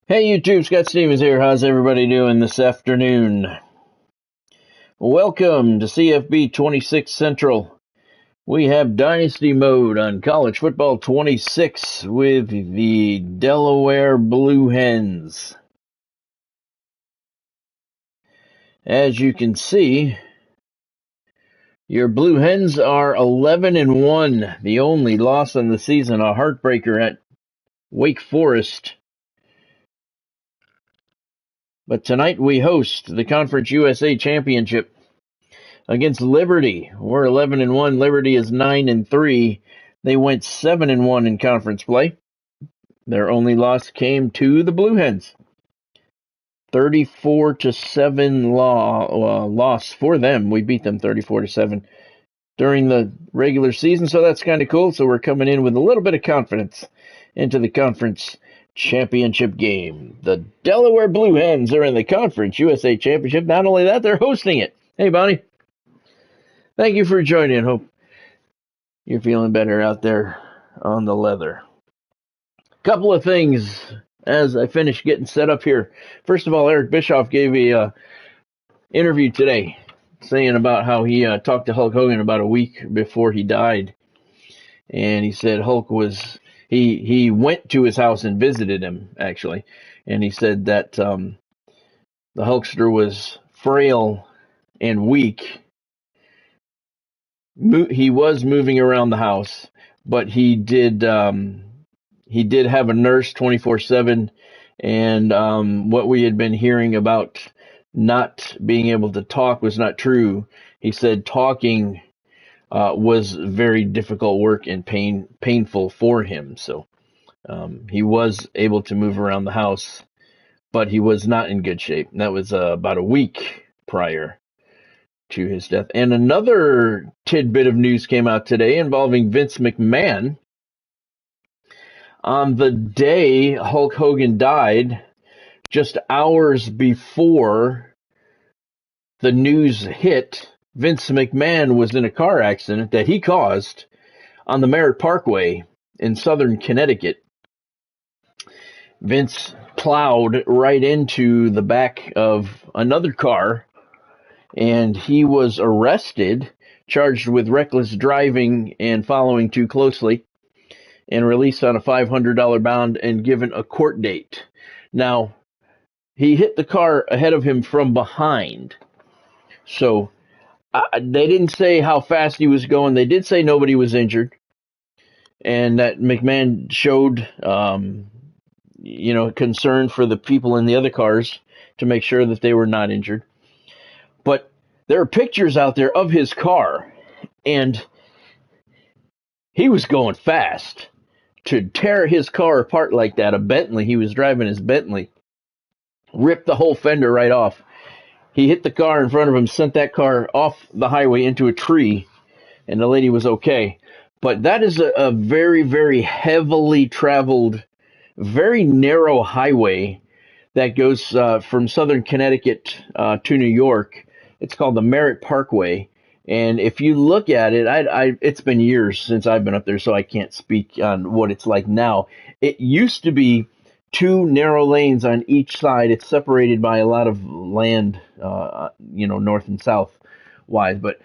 Hey YouTube, Scott Stevens here. How's everybody doing this afternoon? Welcome to CFB 26 Central. We have Dynasty Mode on College Football 26 with the Delaware Blue Hens. As you can see, your Blue Hens are 11-1. The only loss on the season, a heartbreaker at Wake Forest. But tonight we host the Conference USA Championship against Liberty. We're 11-1. Liberty is 9-3. They went 7-1 in conference play. Their only loss came to the Blue Hens. 34-7 loss for them. We beat them 34-7 during the regular season, so that's kind of cool. So we're coming in with a little bit of confidence into the conference championship game. The Delaware Blue Hens are in the Conference USA Championship. Not only that, they're hosting it. Hey, Bonnie. Thank you for joining. Hope you're feeling better out there on the leather. Couple of things as I finish getting set up here. First of all, Eric Bischoff gave a interview today saying about how he talked to Hulk Hogan about a week before he died. And he said Hulk was, he went to his house and visited him, actually. And he said that the Hulkster was frail and weak. He was moving around the house, but he did have a nurse 24/7, and what we had been hearing about not being able to talk was not true. He said talking was very difficult work and painful for him. So he was able to move around the house, but he was not in good shape. And that was about a week prior to his death. And another tidbit of news came out today involving Vince McMahon. On the day Hulk Hogan died, just hours before the news hit, Vince McMahon was in a car accident that he caused on the Merritt Parkway in southern Connecticut. Vince plowed right into the back of another car, and he was arrested, charged with reckless driving and following too closely, and released on a $500 bond and given a court date. Now, he hit the car ahead of him from behind. So they didn't say how fast he was going. They did say nobody was injured, and that McMahon showed concern for the people in the other cars to make sure that they were not injured. But there are pictures out there of his car, and he was going fast. To tear his car apart like that, a Bentley, he was driving his Bentley, ripped the whole fender right off. He hit the car in front of him, sent that car off the highway into a tree, and the lady was okay. But that is a very, very heavily traveled, very narrow highway that goes from southern Connecticut to New York. It's called the Merritt Parkway. And if you look at it, it's been years since I've been up there, so I can't speak on what it's like now. It used to be two narrow lanes on each side. It's separated by a lot of land, north and south wise, but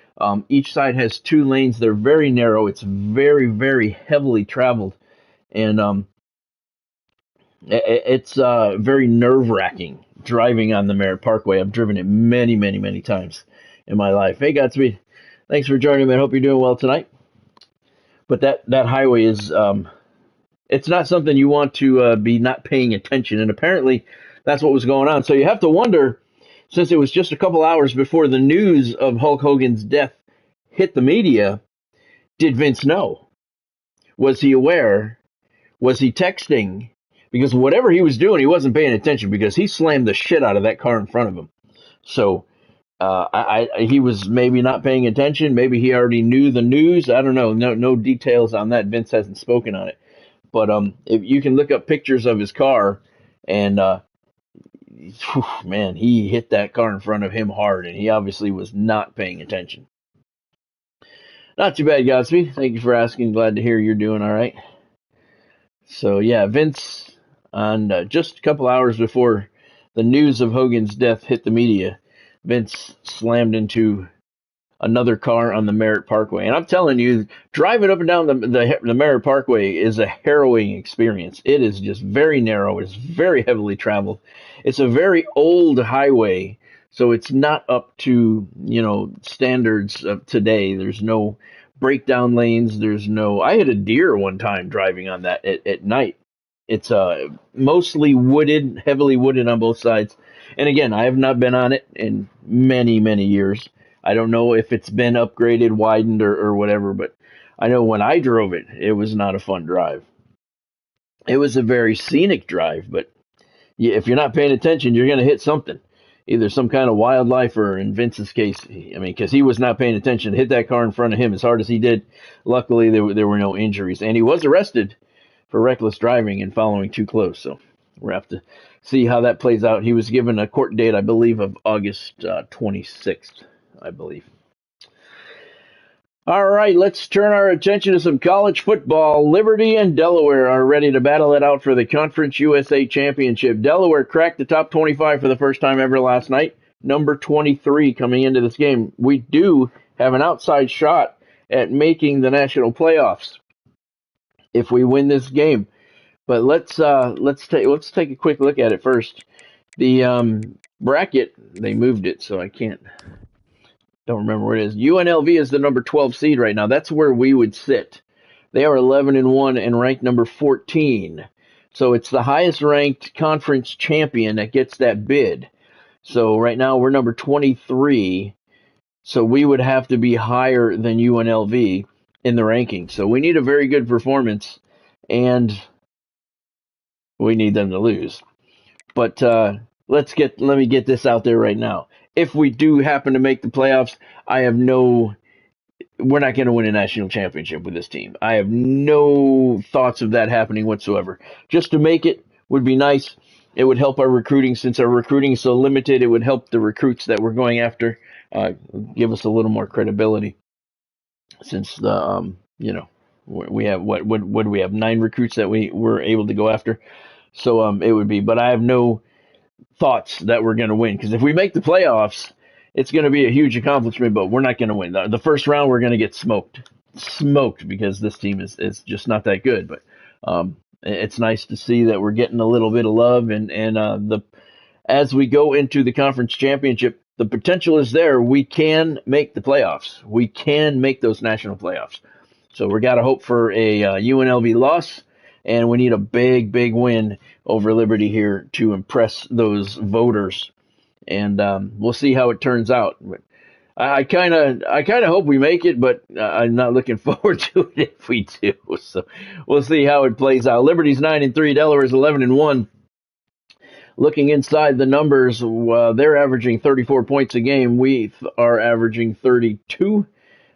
each side has two lanes. They're very narrow. It's very, very heavily traveled, and it's very nerve-wracking driving on the Merritt Parkway. I've driven it many, many, many times in my life. Hey, Godspeed. Thanks for joining me. I hope you're doing well tonight. But that highway is, it's not something you want to be not paying attention. And apparently that's what was going on. So you have to wonder, since it was just a couple hours before the news of Hulk Hogan's death hit the media, did Vince know? Was he aware? Was he texting? Because whatever he was doing, he wasn't paying attention because he slammed the shit out of that car in front of him. So he was maybe not paying attention. Maybe he already knew the news. I don't know. No details on that. Vince hasn't spoken on it. But if you can look up pictures of his car, and man, he hit that car in front of him hard, and he obviously was not paying attention. Not too bad, Godspeed. Thank you for asking. Glad to hear you're doing all right. So yeah, Vince, on just a couple hours before the news of Hogan's death hit the media. Vince slammed into another car on the Merritt Parkway. And I'm telling you, driving up and down the Merritt Parkway is a harrowing experience. It is just very narrow. It's very heavily traveled. It's a very old highway, so it's not up to, standards of today. There's no breakdown lanes. I had a deer one time driving on that at night. It's mostly wooded, heavily wooded on both sides. And again, I have not been on it in many, many years. I don't know if it's been upgraded, widened, or whatever, but I know when I drove it, it was not a fun drive. It was a very scenic drive, but if you're not paying attention, you're going to hit something. Either some kind of wildlife or, in Vince's case, because he was not paying attention, hit that car in front of him as hard as he did. Luckily, there were no injuries. And he was arrested for reckless driving and following too close. So we'll have to see how that plays out. He was given a court date, I believe, of August 26th. I believe. All right, let's turn our attention to some college football. Liberty and Delaware are ready to battle it out for the Conference USA Championship. Delaware cracked the top 25 for the first time ever last night. Number 23 coming into this game. We do have an outside shot at making the national playoffs if we win this game. But let's take a quick look at it first. The bracket, they moved it, so I don't remember where it is. UNLV is the number 12 seed right now. That's where we would sit. They are 11-1 and ranked number 14. So it's the highest ranked conference champion that gets that bid. So right now we're number 23. So we would have to be higher than UNLV in the rankings. So we need a very good performance, and we need them to lose. But let me get this out there right now. If we do happen to make the playoffs, we're not going to win a national championship with this team. I have no thoughts of that happening whatsoever. Just to make it would be nice. It would help our recruiting. Since our recruiting is so limited, it would help the recruits that we're going after, give us a little more credibility. Since we have what do we have? 9 recruits that we were able to go after. So it would be, but I have no thoughts that we're going to win, because if we make the playoffs, it's going to be a huge accomplishment, but we're not going to win. The first round, we're going to get smoked because this team is just not that good. But it's nice to see that we're getting a little bit of love, and as we go into the conference championship, the potential is there. We can make the playoffs. We can make those national playoffs. So we got to hope for a UNLV loss. And we need a big, big win over Liberty here to impress those voters. And we'll see how it turns out. But I kind of hope we make it, but I'm not looking forward to it if we do. So we'll see how it plays out. Liberty's 9-3, Delaware's 11-1. Looking inside the numbers, they're averaging 34 points a game. We are averaging 32.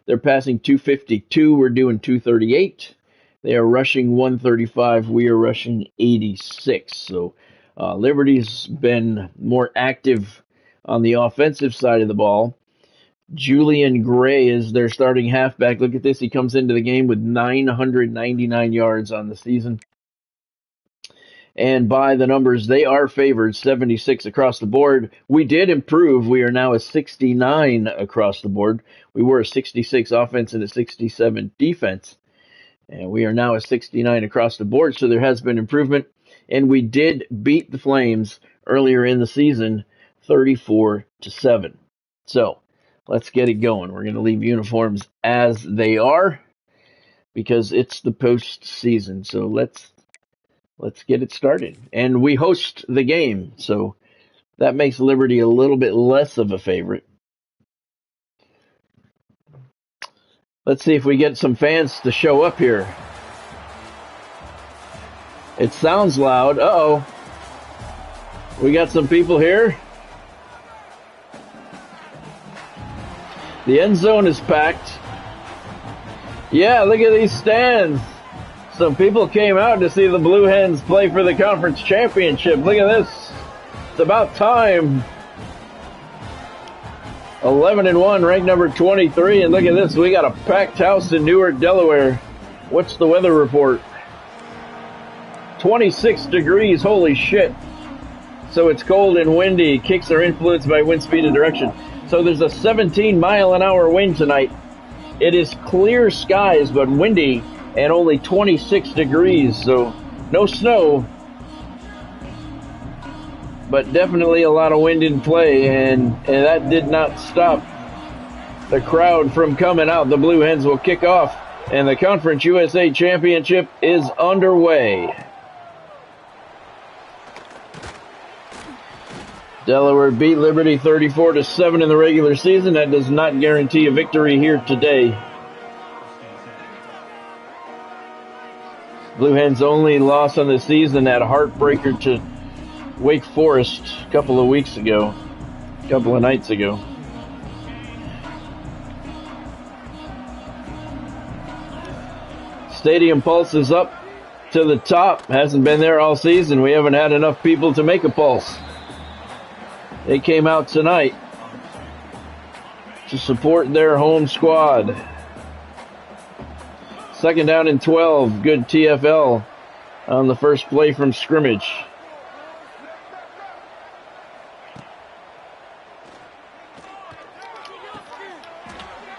They're passing 252. We're doing 238. They are rushing 135. We are rushing 86. So Liberty's been more active on the offensive side of the ball. Julian Gray is their starting halfback. Look at this. He comes into the game with 999 yards on the season. And by the numbers, they are favored 76 across the board. We did improve. We are now a 69 across the board. We were a 66 offense and a 67 defense. And we are now a 69 across the board, so there has been improvement. And we did beat the Flames earlier in the season, 34-7. So let's get it going. We're going to leave uniforms as they are because it's the postseason. So let's get it started. And we host the game, so that makes Liberty a little bit less of a favorite. Let's see if we get some fans to show up here. It sounds loud. Uh-oh. We got some people here. The end zone is packed. Yeah, look at these stands. Some people came out to see the Blue Hens play for the conference championship. Look at this. It's about time. 11-1, ranked number 23, and look at this. We got a packed house in Newark, Delaware. What's the weather report? 26 degrees, holy shit. So it's cold and windy. Kicks are influenced by wind speed and direction. So there's a 17-mile-an-hour wind tonight. It is clear skies, but windy, and only 26 degrees. So no snow, but definitely a lot of wind in play, and that did not stop the crowd from coming out. The Blue Hens will kick off, and the Conference USA Championship is underway. Delaware beat Liberty 34-7 in the regular season. That does not guarantee a victory here today. Blue Hens' only loss on the season, that heartbreaker to Wake Forest a couple of nights ago. Stadium pulse is up to the top. Hasn't been there all season. We haven't had enough people to make a pulse. They came out tonight to support their home squad. Second down and 12. Good TFL on the first play from scrimmage.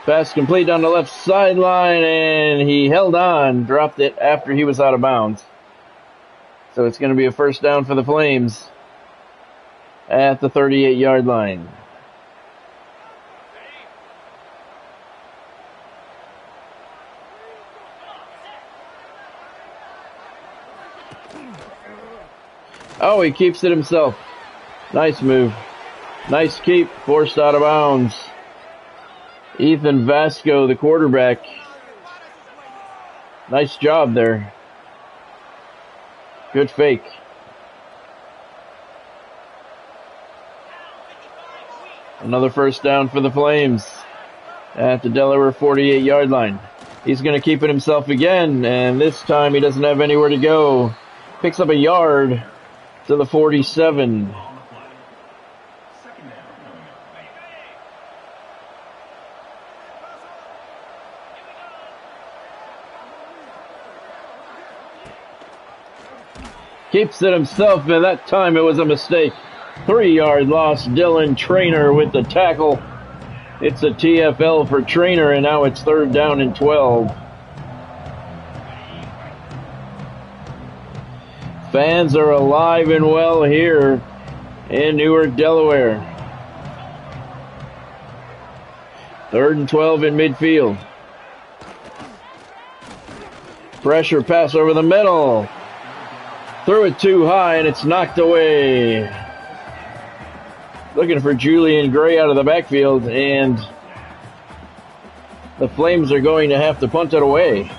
Pass complete down the left sideline, and he held on, dropped it after he was out of bounds. So it's going to be a first down for the Flames at the 38-yard line. Oh, he keeps it himself. Nice move. Nice keep. Forced out of bounds. Ethan Vasco, the quarterback. Nice job there. Good fake. Another first down for the Flames at the Delaware 48-yard line. He's going to keep it himself again, and this time he doesn't have anywhere to go. Picks up a yard to the 47. Keeps it himself, and that time it was a mistake. 3-yard loss. Dylan Traynor with the tackle. It's a TFL for Traynor, and now it's third down and 12. Fans are alive and well here in Newark, Delaware. Third and 12 in midfield. Pressure pass over the middle. Threw it too high, and it's knocked away. Looking for Julian Gray out of the backfield, and the Flames are going to have to punt it away.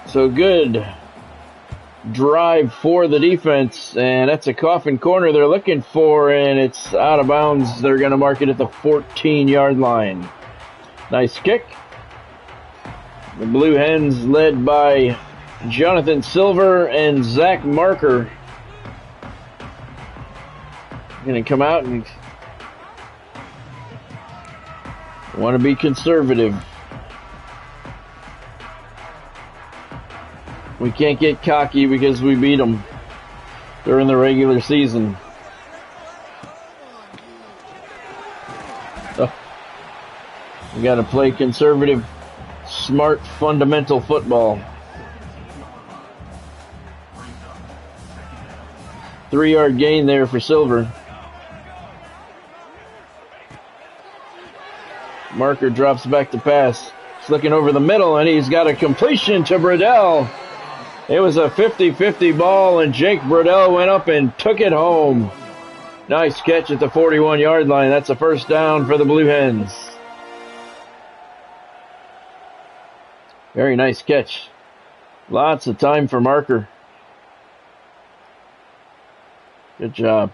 So good drive for the defense, and that's a coffin corner they're looking for, and it's out of bounds. They're going to mark it at the 14-yard line. Nice kick. The Blue Hens led by Jonathan Silver and Zach Marker going to come out and want to be conservative. We can't get cocky because we beat them during the regular season. So, we got to play conservative, smart, fundamental football. 3-yard gain there for Silver. Marker drops back to pass. He's looking over the middle, and he's got a completion to Bradell. It was a 50-50 ball, and Jake Bradell went up and took it home. Nice catch at the 41-yard line. That's a first down for the Blue Hens. Very nice catch. Lots of time for Marker. Good job.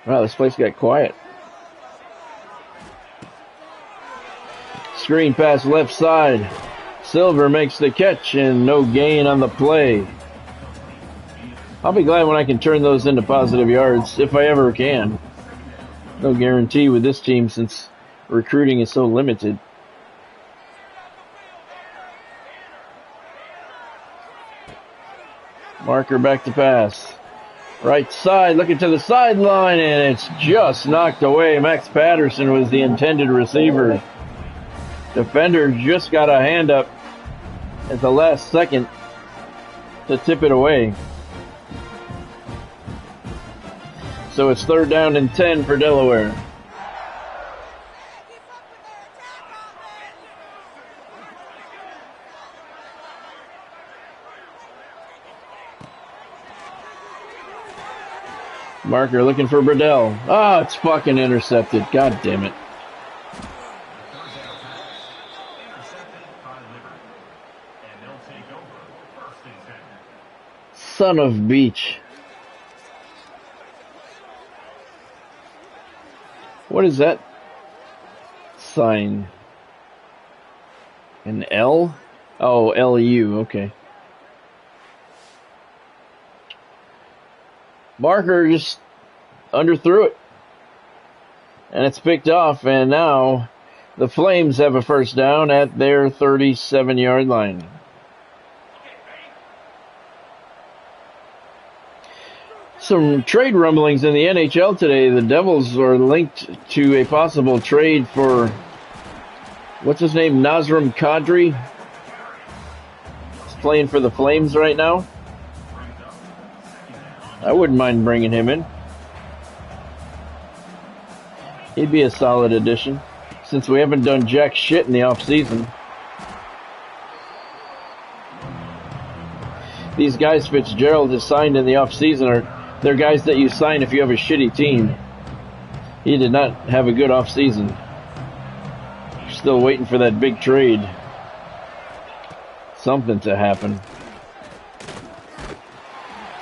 Wow, this place got quiet. Screen pass left side. Silver makes the catch, and no gain on the play. I'll be glad when I can turn those into positive yards, if I ever can. No guarantee with this team since recruiting is so limited. Marker back to pass. Right side, looking to the sideline, and it's just knocked away. Max Patterson was the intended receiver. Defender just got a hand up at the last second to tip it away. So it's 3rd down and 10 for Delaware. Marker looking for Burdell. Oh, it's fucking intercepted. God damn it. Son of Beach. What is that sign? An L? Oh, LU, okay. Marker just underthrew it. And it's picked off, and now the Flames have a first down at their 37-yard line. Some trade rumblings in the NHL today. The Devils are linked to a possible trade for, what's his name, Nazem Kadri. He's playing for the Flames right now. I wouldn't mind bringing him in. He'd be a solid addition, since we haven't done jack shit in the offseason. These guys Fitzgerald has signed in the offseason they're guys that you sign if you have a shitty team. He did not have a good offseason. Still waiting for that big trade. Something to happen.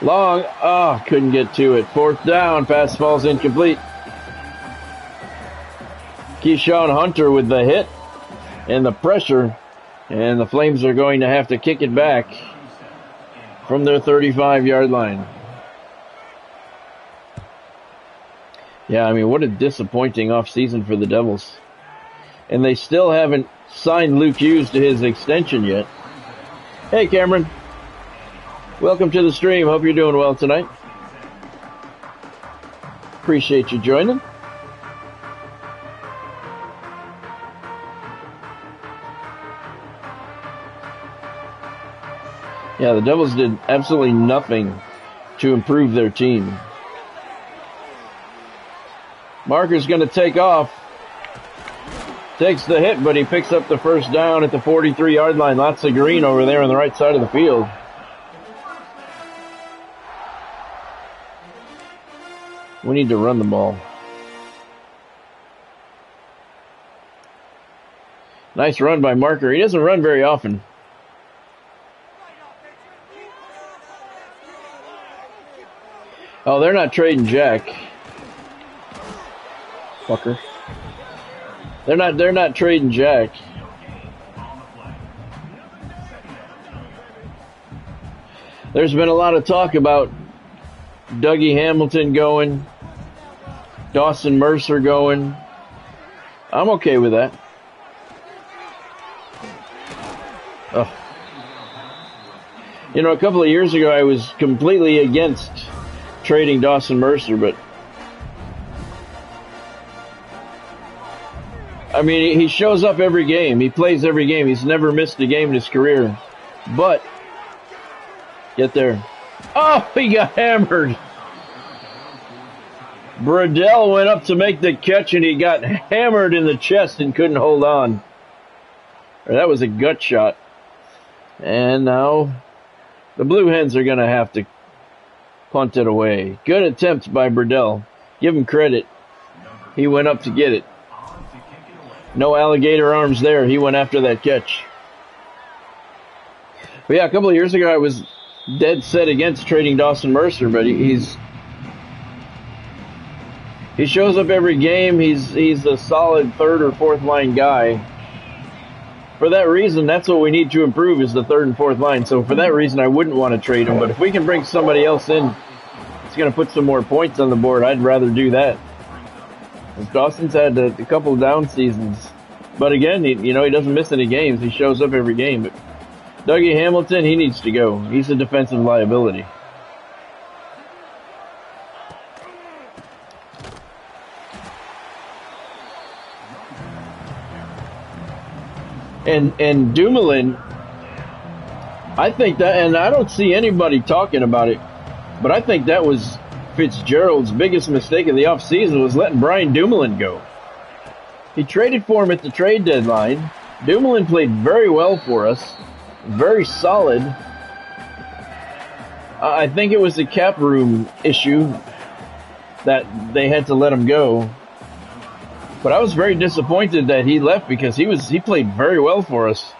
Long, couldn't get to it. 4th down, pass falls incomplete. Keyshawn Hunter with the hit and the pressure, and the Flames are going to have to kick it back from their 35-yard line. Yeah, I mean, what a disappointing offseason for the Devils. And they still haven't signed Luke Hughes to his extension yet. Hey, Cameron. Welcome to the stream. Hope you're doing well tonight. Appreciate you joining. Yeah, the Devils did absolutely nothing to improve their team. Marker's going to take off. Takes the hit, but he picks up the first down at the 43-yard line. Lots of green over there on the right side of the field. We need to run the ball. Nice run by Marker. He doesn't run very often. Oh, they're not trading Jack. Fucker. They're not trading Jack. There's been a lot of talk about Dougie Hamilton going, Dawson Mercer going. I'm okay with that. Oh. You know, a couple of years ago I was completely against trading Dawson Mercer, but I mean, he shows up every game. He plays every game. He's never missed a game in his career. But, get there. Oh, he got hammered. Burdell went up to make the catch, and he got hammered in the chest and couldn't hold on. That was a gut shot. And now the Blue Hens are going to have to punt it away. Good attempt by Burdell. Give him credit. He went up to get it. No alligator arms there. He went after that catch. But yeah, a couple of years ago I was dead set against trading Dawson Mercer, but he shows up every game. He's a solid 3rd or 4th line guy. For that reason, that's what we need to improve is the 3rd and 4th line. So for that reason, I wouldn't want to trade him. But if we can bring somebody else in, it's going to put some more points on the board. I'd rather do that. Dawson's had a couple down seasons. But again, he doesn't miss any games. He shows up every game. But Dougie Hamilton, he needs to go. He's a defensive liability. And Dumoulin, I think that, and I don't see anybody talking about it, but I think that was Fitzgerald's biggest mistake of the offseason was letting Brian Dumoulin go. He traded for him at the trade deadline. Dumoulin played very well for us, very solid. I think it was a cap room issue that they had to let him go. But I was very disappointed that he left because he played very well for us.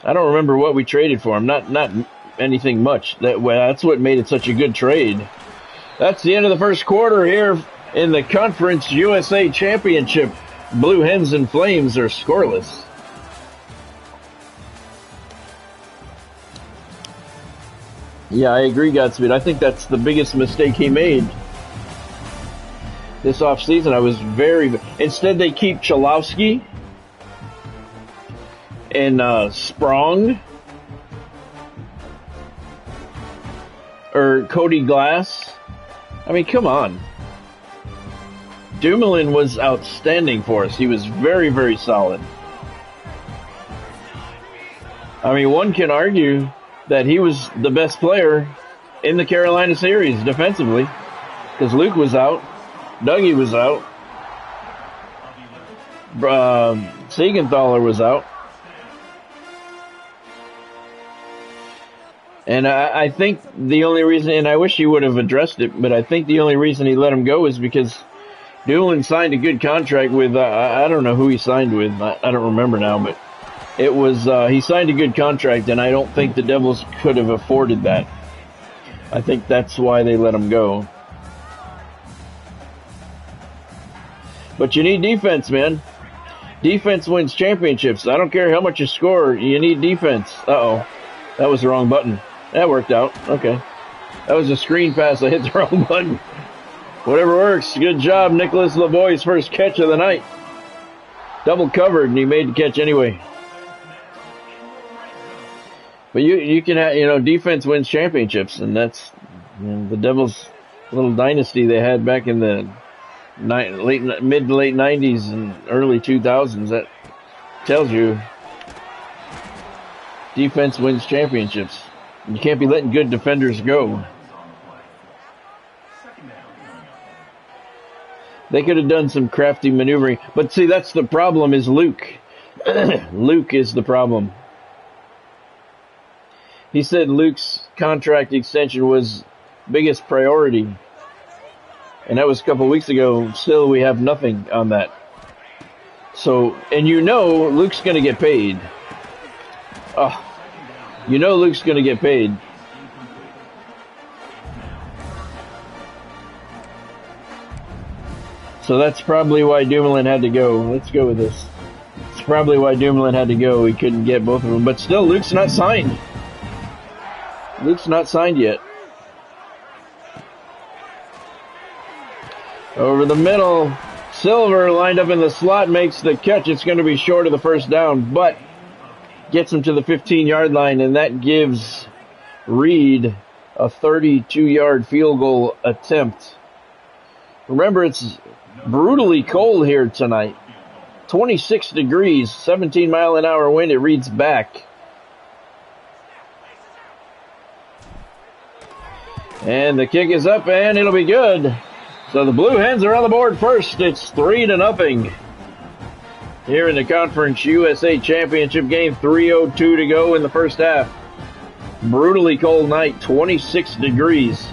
I don't remember what we traded for him. Not anything much. That's what made it such a good trade. That's the end of the first quarter here in the Conference USA Championship. Blue Hens and Flames are scoreless. Yeah, I agree, Godspeed. I think that's the biggest mistake he made this offseason. I was instead they keep Chalowski and Sprong or Cody Glass. I mean, come on. Dumoulin was outstanding for us. He was very, very solid. I mean, one can argue that he was the best player in the Carolina series defensively because Luke was out. Dougie was out. Siegenthaler was out. And I think the only reason, and I wish he would have addressed it, but I think the only reason he let him go is because Dumoulin signed a good contract with, I don't know who he signed with. I don't remember now, but it was, he signed a good contract, and I don't think the Devils could have afforded that. I think that's why they let him go. But you need defense, man. Defense wins championships. I don't care how much you score. You need defense. Uh-oh. That was the wrong button. That worked out. Okay. That was a screen pass. I hit the wrong button. Whatever works. Good job, Nicholas Lavoie's first catch of the night. Double covered, and he made the catch anyway. But you can have, defense wins championships, and that's the Devils' little dynasty they had back in the mid to late 90s and early 2000s. That tells you defense wins championships. You can't be letting good defenders go. They could have done some crafty maneuvering. But see, that's the problem is Luke. Luke is the problem. He said Luke's contract extension was biggest priority. And that was a couple of weeks ago. Still, we have nothing on that. So, and Luke's going to get paid. Luke's going to get paid. So that's probably why Dumoulin had to go. Let's go with this. It's probably why Dumoulin had to go. He couldn't get both of them. But still, Luke's not signed. Luke's not signed yet. Over the middle. Silver lined up in the slot makes the catch. It's going to be short of the first down, but gets him to the 15-yard line, and that gives Reed a 32-yard field goal attempt. Remember, it's brutally cold here tonight. 26 degrees, 17-mile-an-hour wind. It reads back. And the kick is up, and it'll be good. So the Blue Hens are on the board first. It's 3-0 here in the Conference USA Championship game. 3:02 to go in the first half. Brutally cold night, 26 degrees.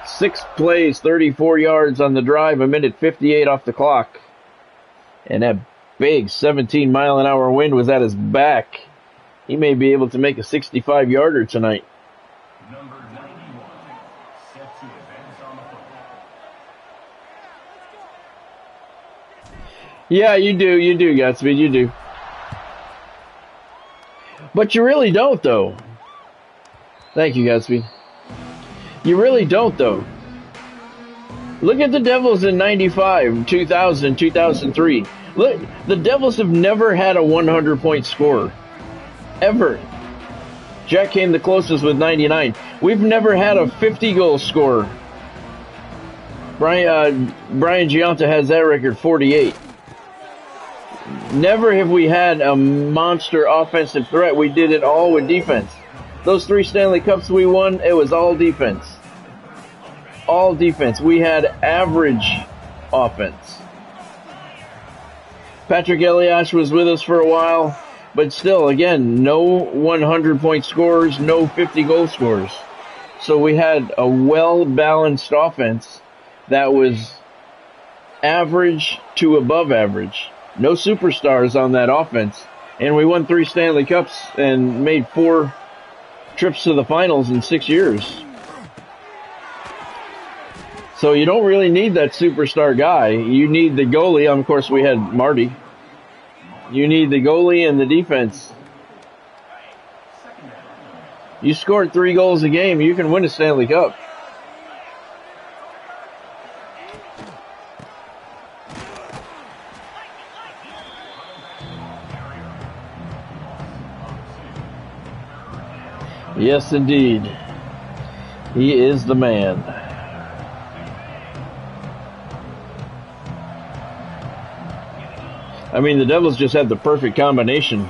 6 plays, 34 yards on the drive, 1:58 off the clock. And that big 17-mile-an-hour wind was at his back. He may be able to make a 65-yarder tonight. Number 91, set to advance on the football. Yeah, you do, Godspeed, you do. But you really don't, though. Thank you, Godspeed. You really don't, though. Look at the Devils in 95, 2000, 2003. Look, the Devils have never had a 100-point scorer. Ever. Jack came the closest with 99. We've never had a 50-goal scorer. Brian Giunta has that record, 48. Never have we had a monster offensive threat. We did it all with defense. Those 3 Stanley Cups we won, it was all defense. All defense. We had average offense. Patrick Eliash was with us for a while, but still, again, no 100-point scorers, no 50-goal scorers. So we had a well-balanced offense that was average to above average. No superstars on that offense. And we won 3 Stanley Cups and made 4 trips to the finals in 6 years. So you don't really need that superstar guy. You need the goalie. Of course, we had Marty. You need the goalie and the defense. You scored 3 goals a game, you can win a Stanley Cup. Yes, indeed. He is the man. I mean, the Devils just had the perfect combination.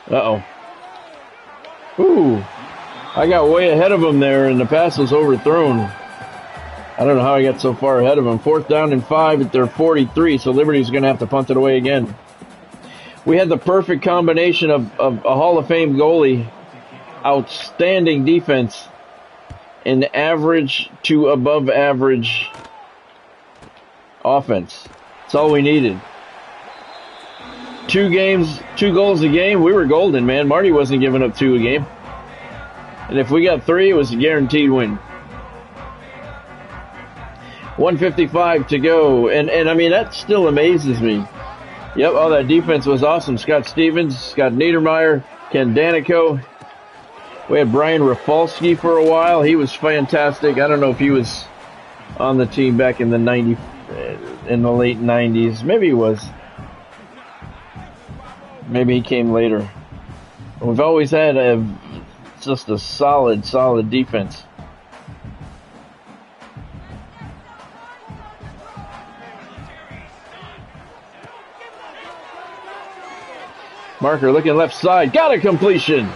Uh-oh. Ooh. I got way ahead of him there, and the pass was overthrown. I don't know how I got so far ahead of him. 4th down and 5 at their 43, so Liberty's going to have to punt it away again. We had the perfect combination of a Hall of Fame goalie, outstanding defense, and average to above average offense. That's all we needed. 2 goals a game, we were golden, man. Marty wasn't giving up 2 a game. And if we got 3, it was a guaranteed win. 1:55 to go. And I mean, that still amazes me. Yep, all that defense was awesome. Scott Stevens, Scott Niedermeyer, Ken Danico. We had Brian Rafalski for a while. He was fantastic. I don't know if he was on the team back in the late 90s. Maybe he was. Maybe he came later. We've always had just a solid defense. Marker looking left side. Got a completion.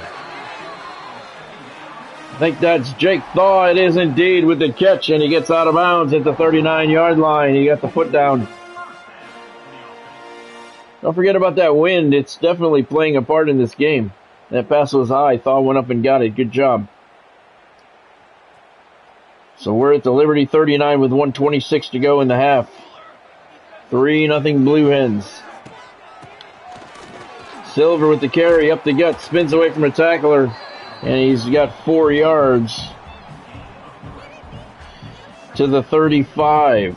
I think that's Jake Thaw. It is indeed with the catch, and he gets out of bounds at the 39-yard line. He got the foot down. Don't forget about that wind. It's definitely playing a part in this game. That pass was high. Thaw went up and got it. Good job. So we're at the Liberty 39 with 1:26 to go in the half. 3-0 Blue Hens. Silver with the carry up the gut. Spins away from a tackler. And he's got 4 yards to the 35.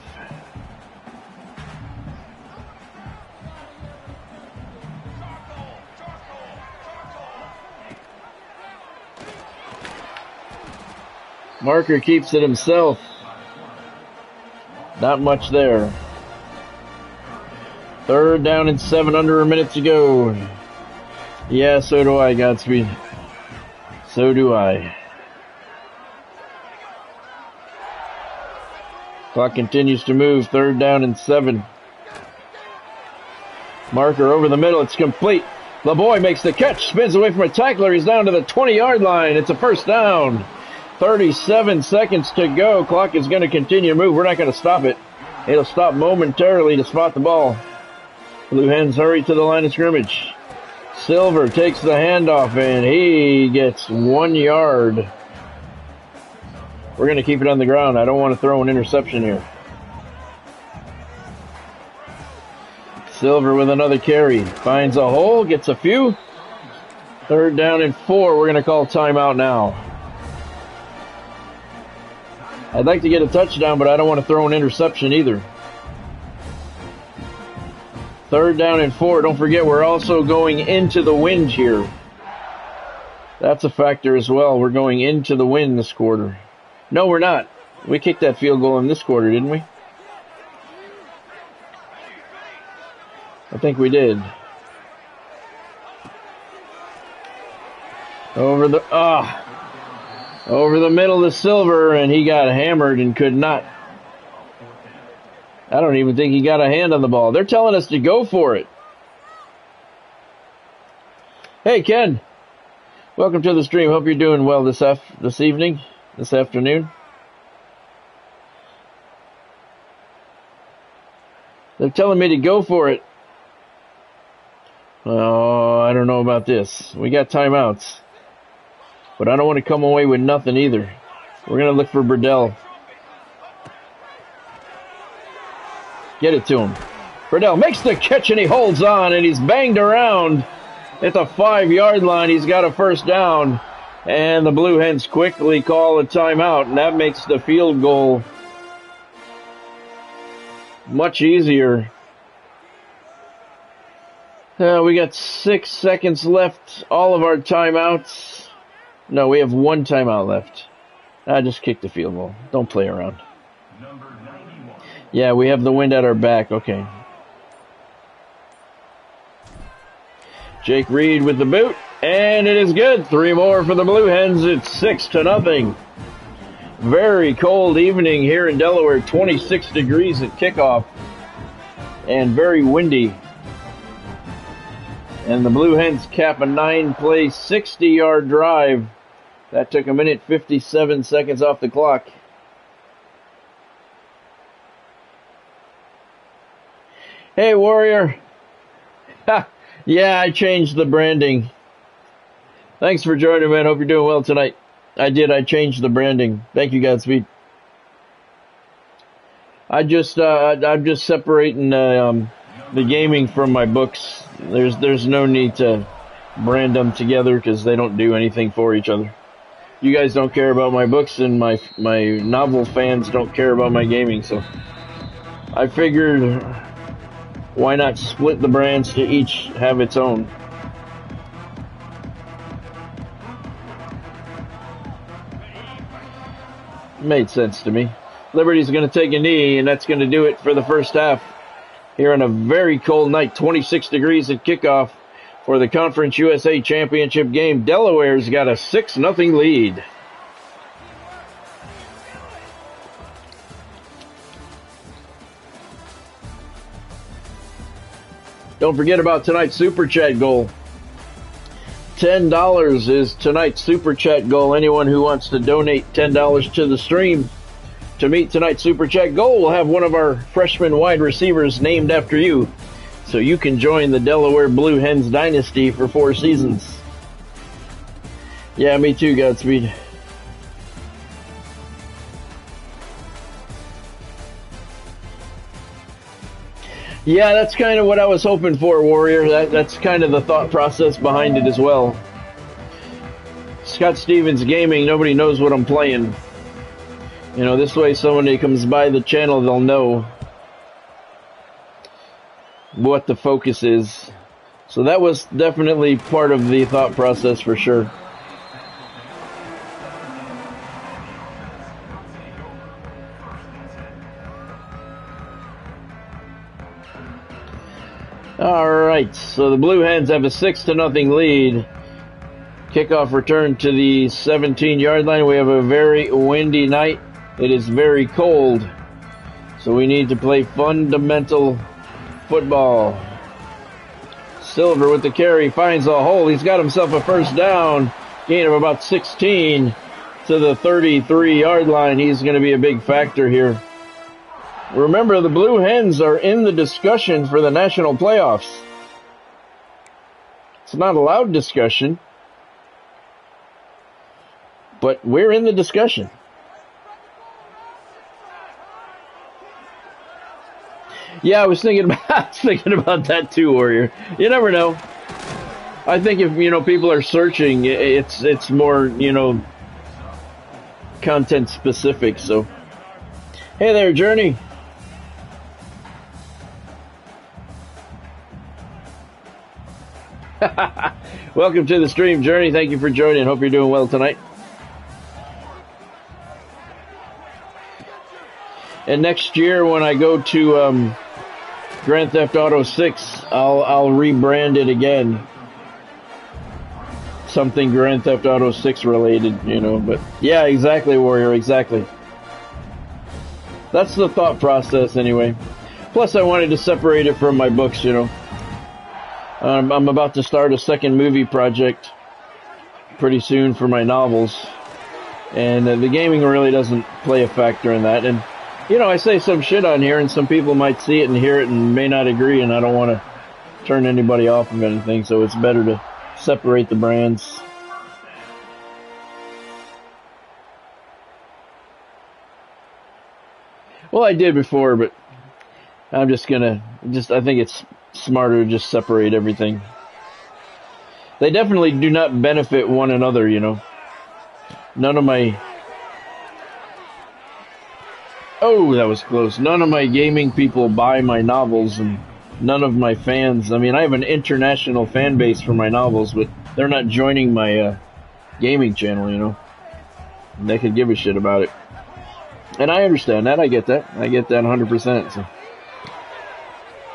Marker keeps it himself. Not much there. 3rd down and 7, under a minute to go. Yeah, so do I, Godspeed. So do I. Clock continues to move. 3rd down and 7. Marker over the middle. It's complete. LeBoy makes the catch. Spins away from a tackler. He's down to the 20-yard line. It's a 1st down. 37 seconds to go. Clock is going to continue to move. We're not going to stop it. It'll stop momentarily to spot the ball. Blue Hens hurry to the line of scrimmage. Silver takes the handoff, and he gets 1 yard. We're going to keep it on the ground. I don't want to throw an interception here. Silver with another carry. Finds a hole, gets a few. 3rd down and 4. We're going to call timeout now. I'd like to get a touchdown, but I don't want to throw an interception either. 3rd down and 4. Don't forget, we're also going into the wind here. That's a factor as well. We're going into the wind this quarter. No, we're not. We kicked that field goal in this quarter, didn't we? I think we did. Over the middle to Silver, and he got hammered and could not. I don't even think he got a hand on the ball. They're telling us to go for it. Hey, Ken. Welcome to the stream. Hope you're doing well this afternoon. They're telling me to go for it. Oh, I don't know about this. We got timeouts. But I don't want to come away with nothing either. We're going to look for Burdell. Get it to him. Burdell makes the catch and he holds on and he's banged around at the 5-yard line. He's got a first down. And the Blue Hens quickly call a timeout, and that makes the field goal much easier. We got 6 seconds left. All of our timeouts. No, we have 1 timeout left. I just kicked the field goal. Don't play around. Yeah, we have the wind at our back. Okay. Jake Reed with the boot, and it is good. 3 more for the Blue Hens. It's 6-0. Very cold evening here in Delaware. 26 degrees at kickoff, and very windy. And the Blue Hens cap a 9-play, 60-yard drive. That took 1 minute 57 seconds off the clock. Hey, Warrior. Yeah, I changed the branding. Thanks for joining, man. Hope you're doing well tonight. I did. I changed the branding. Thank you, Godspeed. I'm just separating the gaming from my books. There's no need to brand them together because they don't do anything for each other. You guys don't care about my books, and my novel fans don't care about my gaming. So I figured, why not split the brands to each have its own? Made sense to me. Liberty's going to take a knee, and that's going to do it for the first half. Here on a very cold night, 26 degrees at kickoff for the Conference USA Championship game. Delaware's got a 6-0 lead. Don't forget about tonight's Super Chat goal. $10 is tonight's Super Chat goal. Anyone who wants to donate $10 to the stream to meet tonight's Super Chat goal will have one of our freshman wide receivers named after you, so you can join the Delaware Blue Hens dynasty for 4 seasons. Yeah, me too, Godspeed. Yeah, that's kind of what I was hoping for, Warrior. That's kind of the thought process behind it as well. Scott Stevens Gaming, nobody knows what I'm playing. You know, this way someone who comes by the channel, they'll know what the focus is. So that was definitely part of the thought process for sure. All right, so the Blue Hens have a 6-0 lead. Kickoff return to the 17-yard line. We have a very windy night. It is very cold, so we need to play fundamental football. Silver with the carry, finds a hole. He's got himself a first down, gain of about 16 to the 33-yard line. He's going to be a big factor here. Remember, the Blue Hens are in the discussion for the national playoffs. It's not a loud discussion, but we're in the discussion. Yeah, I was thinking about that too, Warrior. You never know. I think if, people are searching, it's more, content specific. So, hey there, Journey. Welcome to the stream, Journey. Thank you for joining. Hope you're doing well tonight. And next year when I go to Grand Theft Auto 6, I'll rebrand it again. Something Grand Theft Auto 6 related, you know, but yeah, exactly, Warrior, exactly. That's the thought process anyway. Plus, I wanted to separate it from my books, you know. I'm about to start a second movie project pretty soon for my novels, and the gaming really doesn't play a factor in that. And, you know, I say some shit on here, and some people might see it and hear it and may not agree, and I don't want to turn anybody off of anything, so it's better to separate the brands. Well, I did before, but I'm just gonna, I think it's smarter to just separate everything. They definitely do not benefit one another, you know. None of my, oh, that was close. None of my gaming people buy my novels, and none of my fans. I mean, I have an international fan base for my novels, but they're not joining my gaming channel, you know. And they could give a shit about it. And I understand that. I get that. I get that 100%. So,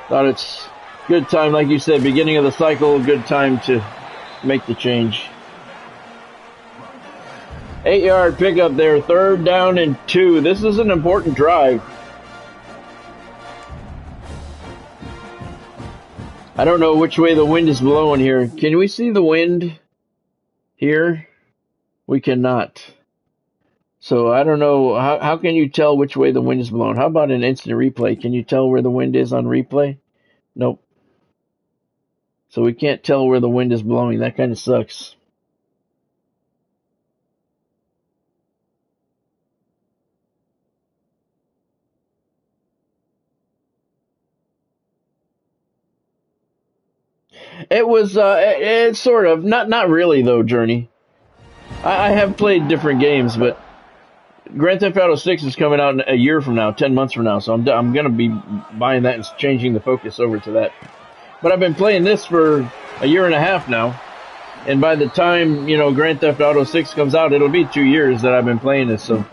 thought it's good time, like you said, beginning of the cycle, good time to make the change. 8-yard pickup there, 3rd down and 2. This is an important drive. I don't know which way the wind is blowing here. Can we see the wind here? We cannot. So I don't know. How can you tell which way the wind is blowing? How about an instant replay? Can you tell where the wind is on replay? Nope. So we can't tell where the wind is blowing. That kind of sucks. It was, it's sort of, not really though, Journey. I have played different games, but Grand Theft Auto 6 is coming out in a year from now, 10 months from now, so I'm going to be buying that and changing the focus over to that. But I've been playing this for a year and a half now, and by the time, you know, Grand Theft Auto 6 comes out, it'll be 2 years that I've been playing this, so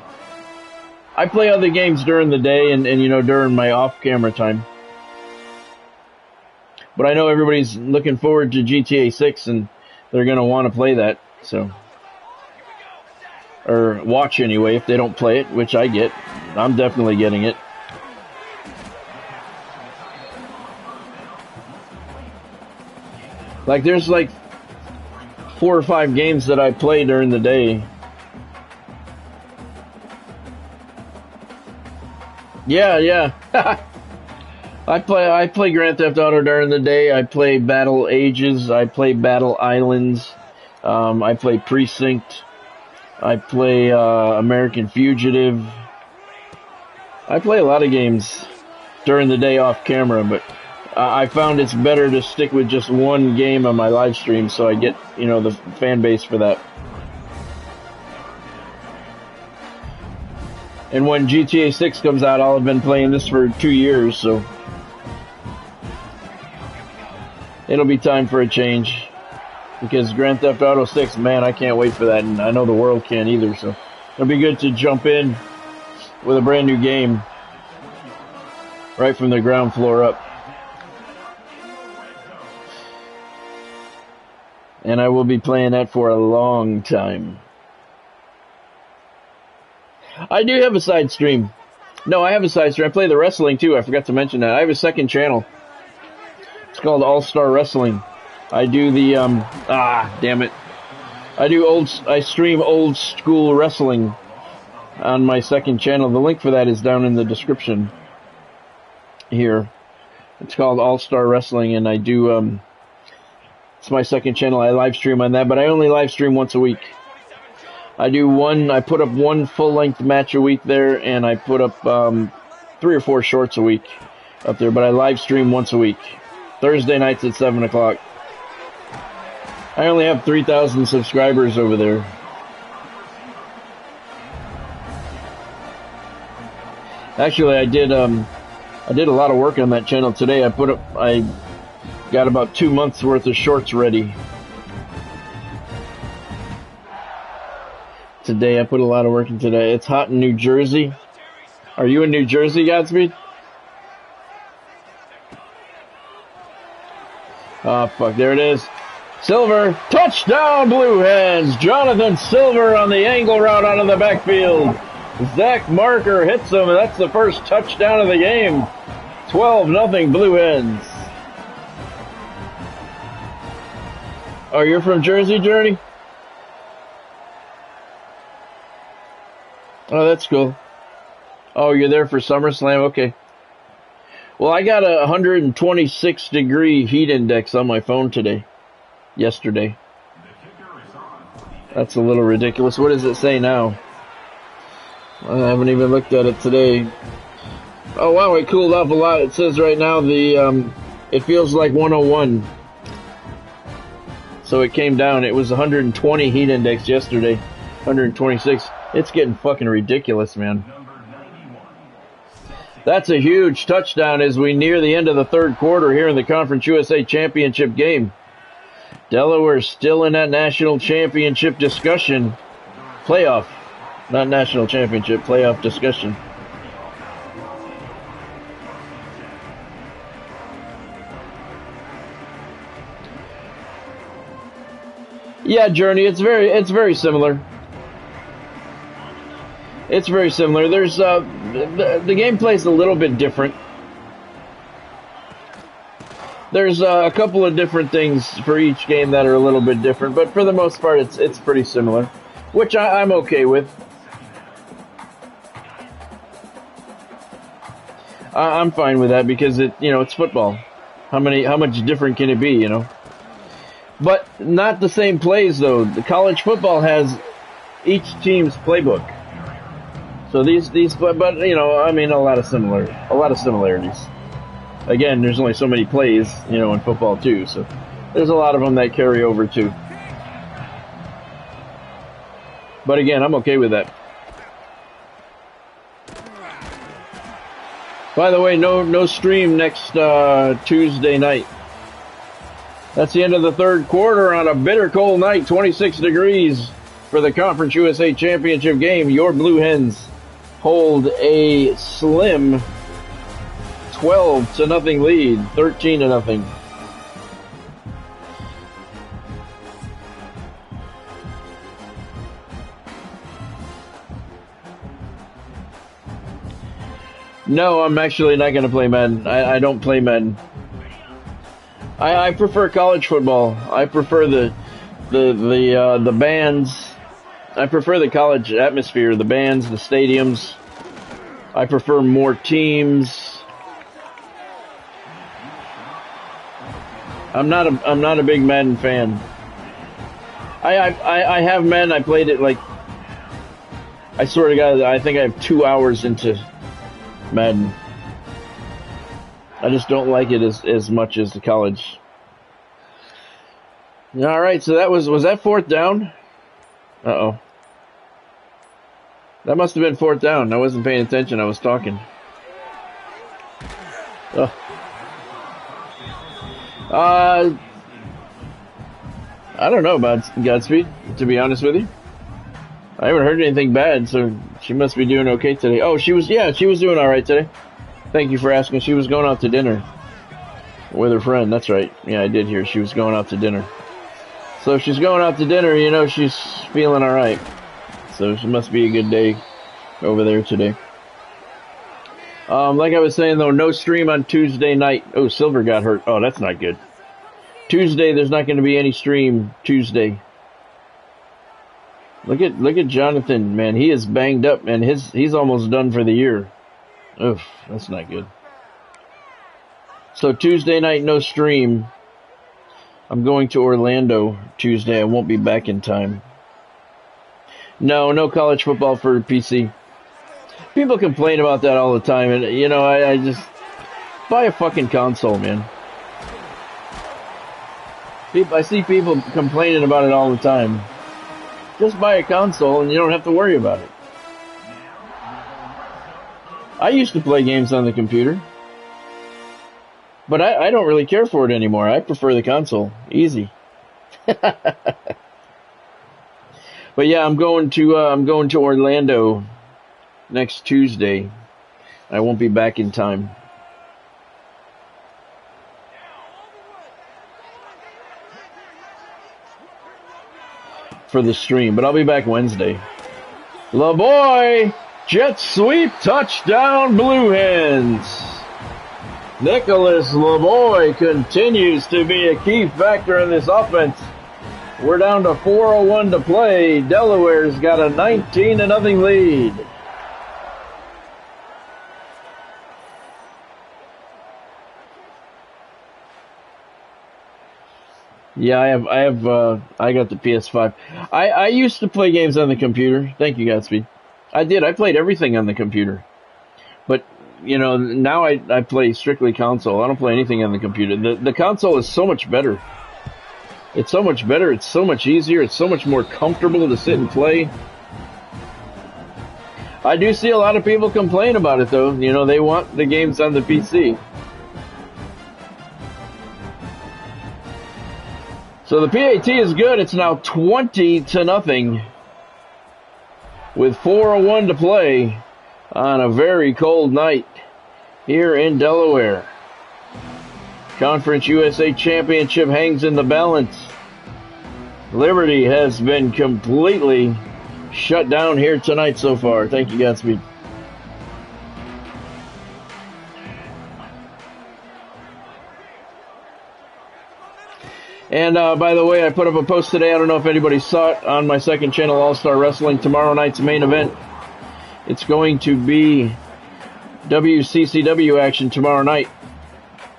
I play other games during the day and you know, during my off-camera time. But I know everybody's looking forward to GTA 6, and they're going to want to play that, so. Or watch anyway, if they don't play it, which I get. I'm definitely getting it. Like, there's like 4 or 5 games that I play during the day. Yeah. I play Grand Theft Auto during the day. I play Battle Ages. I play Battle Islands. I play Precinct. I play American Fugitive. I play a lot of games during the day off camera, but I found it's better to stick with just one game on my live stream, so I get, you know, the fan base for that. And when GTA 6 comes out, I'll have been playing this for 2 years, so it'll be time for a change. Because Grand Theft Auto 6, man, I can't wait for that, and I know the world can't either, so it'll be good to jump in with a brand new game right from the ground floor up. And I will be playing that for a long time. I do have a side stream. No, I have a side stream. I play the wrestling too. I forgot to mention that. I have a second channel. It's called All Star Wrestling. I do the damn it. I stream old school wrestling on my second channel. The link for that is down in the description here. It's called All Star Wrestling, and I do it's my second channel. I live stream on that, but I only live stream once a week. I put up one full-length match a week there, and I put up 3 or 4 shorts a week up there, but I live stream once a week. Thursday nights at 7 o'clock. I only have 3,000 subscribers over there. Actually, I did a lot of work on that channel today. I got about 2 months worth of shorts ready. Today, I put a lot of work in today. It's hot in New Jersey. Are you in New Jersey, Godspeed? Oh, fuck, there it is. Silver, touchdown, Blue Hens. Jonathan Silver on the angle route out of the backfield. Zach Marker hits him, and that's the first touchdown of the game. 12-0 Blue Hens. Oh, you're from Jersey, Journey? Oh, that's cool. Oh, you're there for SummerSlam? Okay. Well, I got a 126-degree heat index on my phone yesterday. That's a little ridiculous. What does it say now? I haven't even looked at it today. Oh, wow, it cooled off a lot. It says right now it feels like 101. So it came down. It was 120 heat index yesterday. 126. It's getting fucking ridiculous, man. That's a huge touchdown as we near the end of the third quarter here in the Conference USA Championship game. Delaware still in that national championship discussion. Playoff. Not national championship, playoff discussion. Yeah, Journey, it's very similar. It's very similar. There's the gameplay's a little bit different. There's a couple of different things for each game that are a little bit different, but for the most part, it's pretty similar, which I'm okay with. I'm fine with that because it's football. How much different can it be, But not the same plays though. The college football has each team's playbook. So but a lot of similarities. Again, there's only so many plays, in football too. So there's a lot of them that carry over too. But again, I'm okay with that. By the way, no stream next Tuesday night. That's the end of the third quarter on a bitter cold night, 26 degrees for the Conference USA Championship game. Your Blue Hens hold a slim 12-0 lead, 13-0. No, I'm actually not going to play Madden. I don't play Madden. I prefer college football. I prefer the bands. I prefer the college atmosphere, the bands, the stadiums. I prefer more teams. I'm not a big Madden fan. I have Madden. I played it I swear to God, I think I have 2 hours into Madden. I just don't like it as much as the college. All right, so was that fourth down? Uh-oh. That must have been fourth down. I wasn't paying attention. I was talking. Oh. I don't know about Godspeed, to be honest with you. I haven't heard anything bad, so she must be doing okay today. Oh, she was doing all right today. Thank you for asking. She was going out to dinner with her friend. That's right. Yeah, I did hear she was going out to dinner. So if she's going out to dinner, she's feeling all right. So it must be a good day over there today. Like I was saying, though, no stream on Tuesday night. Oh, Silver got hurt. Oh, that's not good. Tuesday, there's not going to be any stream Tuesday. Look at Jonathan, man. He is banged up, man. He's almost done for the year. Oof, that's not good. So Tuesday night, no stream. I'm going to Orlando Tuesday. I won't be back in time. No college football for PC. People complain about that all the time, and I just buy a fucking console, man. I see people complaining about it all the time. Just buy a console and you don't have to worry about it. I used to play games on the computer, but I don't really care for it anymore. I prefer the console. Easy. But yeah, I'm going to Orlando next Tuesday. I won't be back in time. for the stream, but I'll be back Wednesday. LaBoy, jet sweep, touchdown, Blue Hens. Nicholas LaBoy continues to be a key factor in this offense. We're down to 4:01 to play. Delaware's got a 19-0 lead. Yeah, I got the PS5. I used to play games on the computer. Thank you, Godspeed. I did. I played everything on the computer. But, you know, now I play strictly console. I don't play anything on the computer. The console is so much better. It's so much better. It's so much easier. It's so much more comfortable to sit and play. I do see a lot of people complain about it, though. You know, they want the games on the PC. So the PAT is good. It's now 20-0 with 4:01 to play on a very cold night here in Delaware. Conference USA Championship hangs in the balance. Liberty has been completely shut down here tonight so far. Thank you, Godspeed. And by the way, I put up a post today. I don't know if anybody saw it on my second channel, All-Star Wrestling. Tomorrow night's main event. It's going to be WCCW action tomorrow night.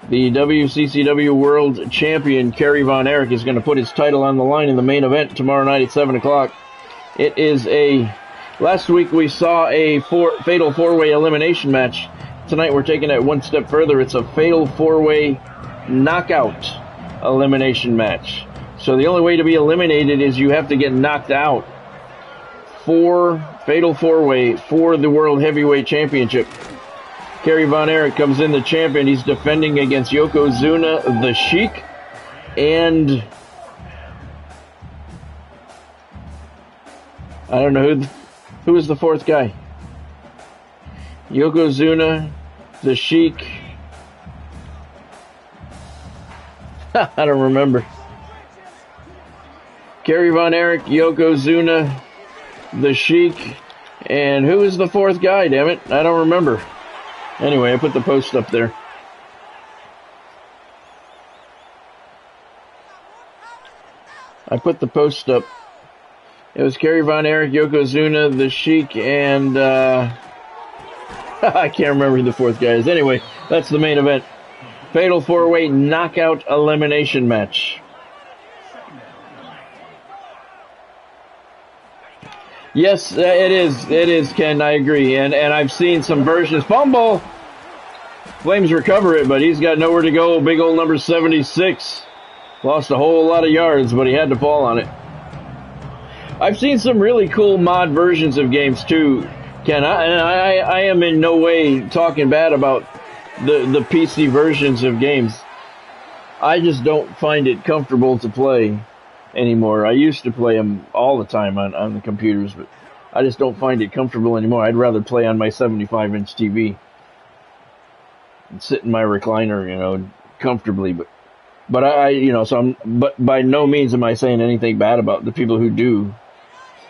The WCCW World Champion, Kerry Von Erich, is going to put his title on the line in the main event tomorrow night at 7 o'clock. It is last week we saw a fatal four-way elimination match. Tonight we're taking it one step further. It's a fatal four-way knockout elimination match. So the only way to be eliminated is you have to get knocked out. Fatal four-way for the World Heavyweight Championship. Kerry Von Erich comes in the champion. He's defending against Yokozuna, the Sheik, and I don't know who is the fourth guy. Yokozuna, the Sheik. I don't remember. Kerry Von Erich, Yokozuna, the Sheik, and who is the fourth guy, damn it? I don't remember. Anyway, I put the post up there. I put the post up. It was Kerry Von Erich, Yokozuna, the Sheik, and I can't remember who the fourth guy is. Anyway, that's the main event. Fatal four-way knockout elimination match. Yes, it is. It is, Ken. I agree. And I've seen some versions. Fumble! Flames recover it, but he's got nowhere to go. Big old number 76. Lost a whole lot of yards, but he had to fall on it. I've seen some really cool mod versions of games, too, Ken. I am in no way talking bad about the PC versions of games. I just don't find it comfortable to play anymore. I used to play them all the time on the computers, but I just don't find it comfortable anymore. I'd rather play on my 75-inch TV and sit in my recliner, you know, comfortably. But but by no means am I saying anything bad about the people who do.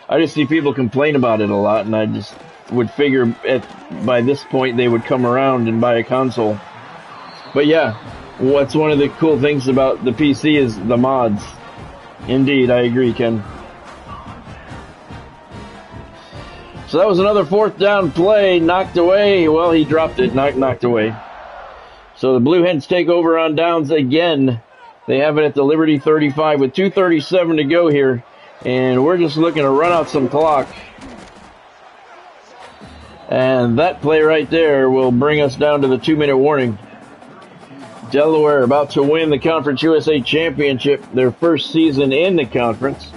I just see people complain about it a lot, and I just would figure by this point they would come around and buy a console. But yeah, what's one of the cool things about the PC is the mods. Indeed, I agree, Ken. So that was another fourth down play, knocked away. Well, he dropped it, knocked away. So the Blue Hens take over on downs again. They have it at the Liberty 35 with 2:37 to go here. And we're just looking to run out some clock. And that play right there will bring us down to the 2-minute warning. Delaware about to win the Conference USA Championship, their first season in the conference.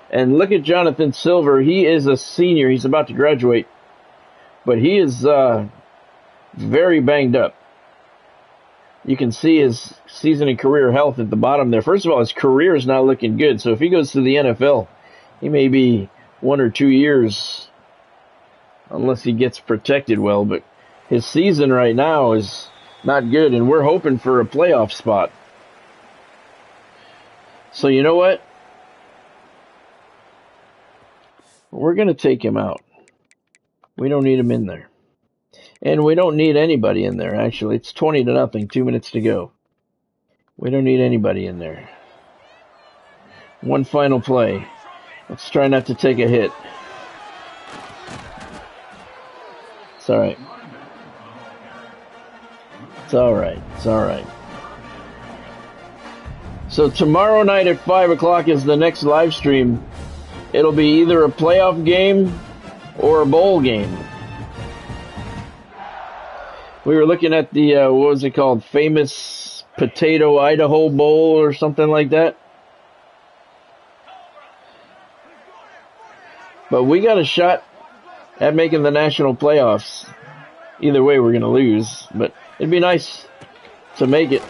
And look at Jonathan Silver. He is a senior. He's about to graduate. But he is very banged up. You can see his season and career health at the bottom there. First of all, his career is not looking good. So if he goes to the NFL, he may be 1 or 2 years, unless he gets protected well. But his season right now is not good, and we're hoping for a playoff spot. So you know what? We're going to take him out. We don't need him in there. And we don't need anybody in there, actually. It's 20-0, 2 minutes to go. We don't need anybody in there. One final play. Let's try not to take a hit. It's all right. It's all right. It's all right. So tomorrow night at 5 o'clock is the next live stream. It'll be either a playoff game or a bowl game. We were looking at the, what was it called? Famous Potato Idaho Bowl or something like that. But we got a shot at making the national playoffs. Either way, we're going to lose. But it'd be nice to make it.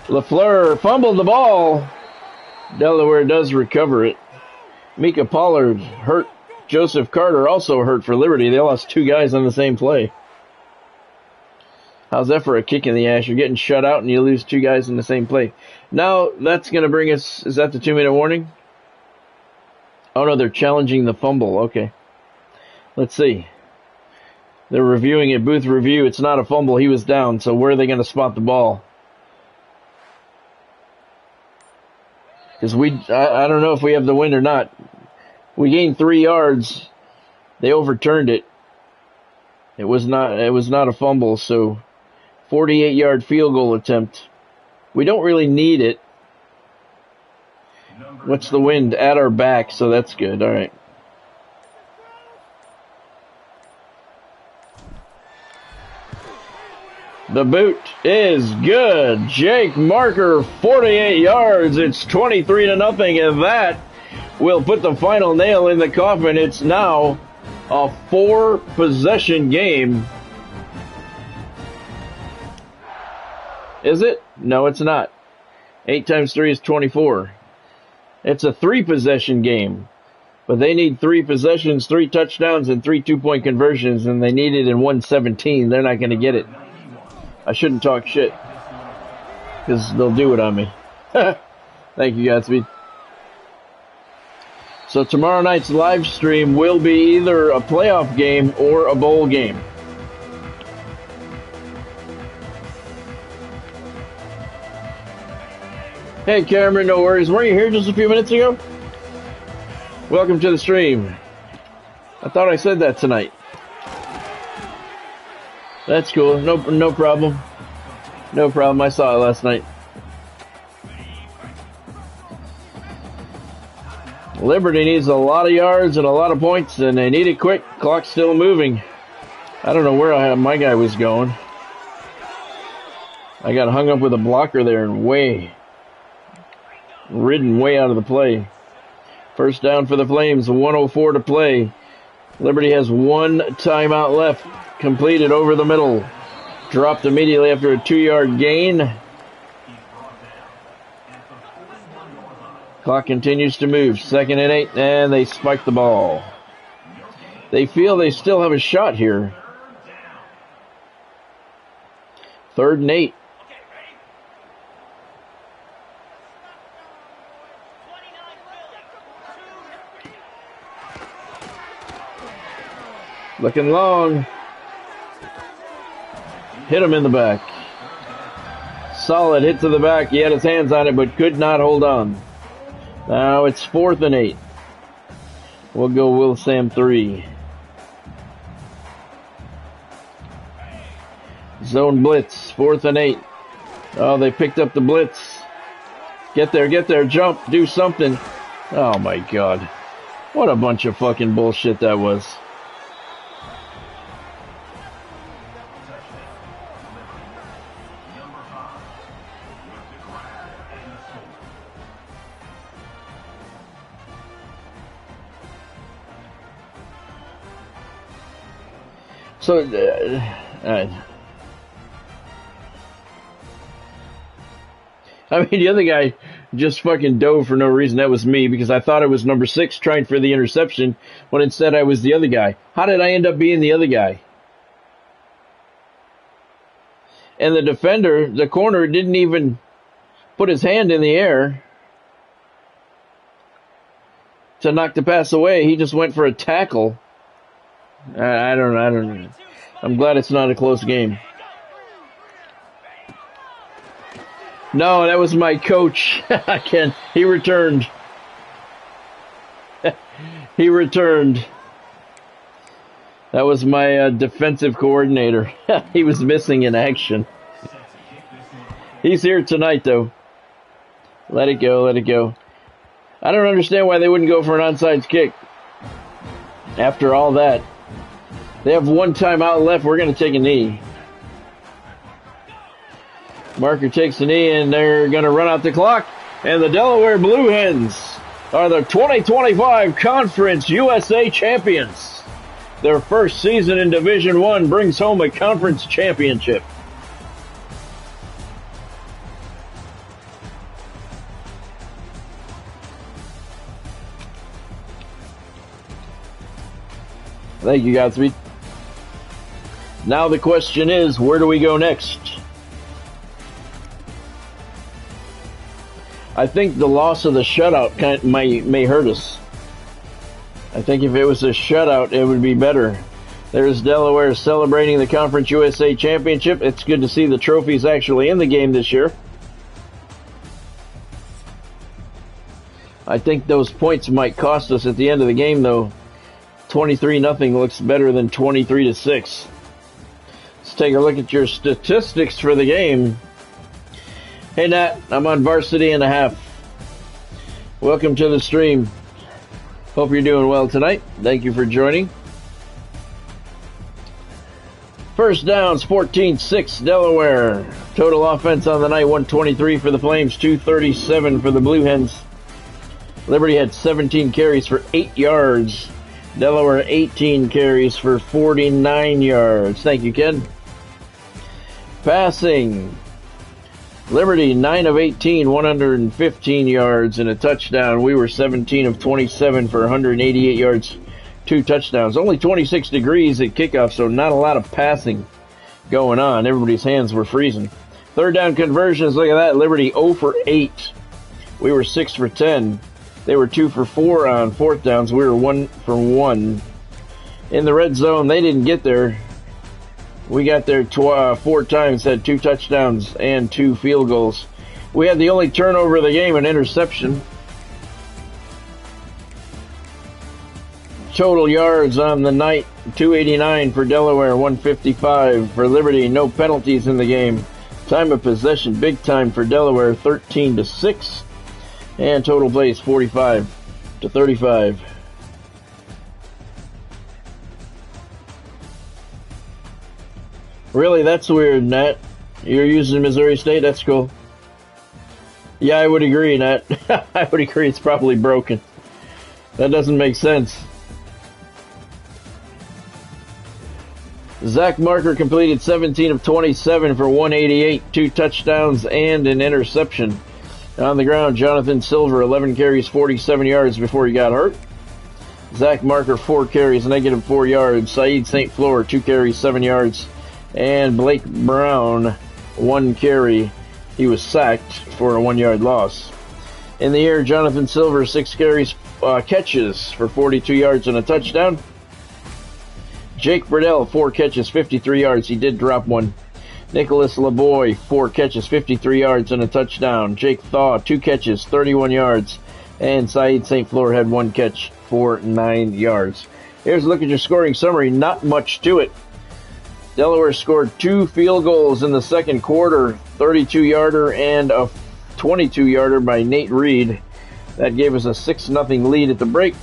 LaFleur fumbled the ball. Delaware does recover it. Mika Pollard hurt. Joseph Carter also hurt for Liberty. They lost 2 guys on the same play. How's that for a kick in the ass? You're getting shut out and you lose 2 guys in the same play. Now, that's going to bring us... Is that the 2-minute warning? Oh, no, they're challenging the fumble. Okay. Let's see. They're reviewing it. Booth review. It's not a fumble. He was down. So where are they going to spot the ball? Because I don't know if we have the win or not. We gained 3 yards. They overturned it. It was not a fumble, so 48-yard field goal attempt. We don't really need it. What's the wind? At our back, so that's good. All right. The boot is good. Jake Marker, 48 yards. It's 23-0, and that will put the final nail in the coffin. It's now a 4-possession game. Is it? No, it's not. 8 times 3 is 24. It's a 3-possession game. But they need 3 possessions, 3 touchdowns, and 3 two-point conversions, and they need it in 117. They're not going to get it. I shouldn't talk shit, because they'll do it on me. Thank you, Godspeed. So tomorrow night's live stream will be either a playoff game or a bowl game. Hey, Cameron, no worries. Weren't you here just a few minutes ago? Welcome to the stream. I thought I said that tonight. That's cool. No problem. No problem. I saw it last night. Liberty needs a lot of yards and a lot of points, and they need it quick. Clock's still moving. I don't know where my guy was going. I got hung up with a blocker there and ridden way out of the play. First down for the Flames, 1:04 to play. Liberty has 1 timeout left. Completed over the middle. Dropped immediately after a 2-yard gain. Clock continues to move. 2nd and 8, and they spike the ball. They feel they still have a shot here. 3rd and 8. Looking long. Hit him in the back. Solid hit to the back. He had his hands on it, but could not hold on. Now it's 4th and 8. We'll go Will Sam 3. Zone blitz. 4th and 8. Oh, they picked up the blitz. Get there, jump, do something. Oh my God. What a bunch of fucking bullshit that was. So, I mean, the other guy just fucking dove for no reason. That was me, because I thought it was number 6 trying for the interception, when instead I was the other guy. How did I end up being the other guy? And the defender, the corner, didn't even put his hand in the air. to knock the pass away. He just went for a tackle. I don't know. I'm glad it's not a close game. No, that was my coach. He returned. He returned. That was my defensive coordinator. He was missing in action. He's here tonight, though. Let it go, let it go. I don't understand why they wouldn't go for an onside kick. After all that. They have one timeout left. We're going to take a knee. Marker takes a knee, and they're going to run out the clock. And the Delaware Blue Hens are the 2025 Conference USA champions. Their first season in Division I brings home a conference championship. Thank you, Godspeed. Now the question is, where do we go next? I think the loss of the shutout may hurt us. I think if it was a shutout, it would be better. There's Delaware celebrating the Conference USA Championship. It's good to see the trophies actually in the game this year. I think those points might cost us at the end of the game, though. 23-0 looks better than 23-6. Let's take a look at your statistics for the game. Hey Nat, I'm on varsity and a half. Welcome to the stream. Hope you're doing well tonight. Thank you for joining. First downs, 14-6 Delaware. Total offense on the night, 123 for the Flames, 237 for the Blue Hens. Liberty had 17 carries for 8 yards. Delaware 18 carries for 49 yards. Thank you, Ken. Passing. Liberty 9 of 18, 115 yards and a touchdown. We were 17 of 27 for 188 yards, 2 touchdowns. Only 26 degrees at kickoff, so not a lot of passing going on. Everybody's hands were freezing. Third down conversions, look at that. Liberty 0 for 8. We were 6 for 10. They were 2 for 4 on fourth downs. We were 1 for 1. In the red zone, they didn't get there. We got there 4 times, had 2 touchdowns and 2 field goals. We had the only turnover of the game, an interception. Total yards on the night, 289 for Delaware, 155 for Liberty. No penalties in the game. Time of possession, big time for Delaware, 13-6. And total plays, 45-35. Really, that's weird, Nat. You're using Missouri State? That's cool. Yeah, I would agree, Nat. I would agree it's probably broken. That doesn't make sense. Zach Marker completed 17 of 27 for 188, 2 touchdowns and an interception. On the ground, Jonathan Silver, 11 carries, 47 yards before he got hurt. Zach Marker, 4 carries, -4 yards. Saeed St. Fleur, 2 carries, 7 yards. And Blake Brown, 1 carry. He was sacked for a 1-yard loss. In the air, Jonathan Silver, 6 carries, catches for 42 yards and a touchdown. Jake Burdell, 4 catches, 53 yards. He did drop one. Nicholas LeBoy, 4 catches, 53 yards and a touchdown. Jake Thaw, 2 catches, 31 yards. And Saeed St. Fleur had 1 catch for 9 yards. Here's a look at your scoring summary. Not much to it. Delaware scored 2 field goals in the second quarter, 32-yarder and a 22-yarder by Nate Reed. That gave us a 6-0 lead at the break.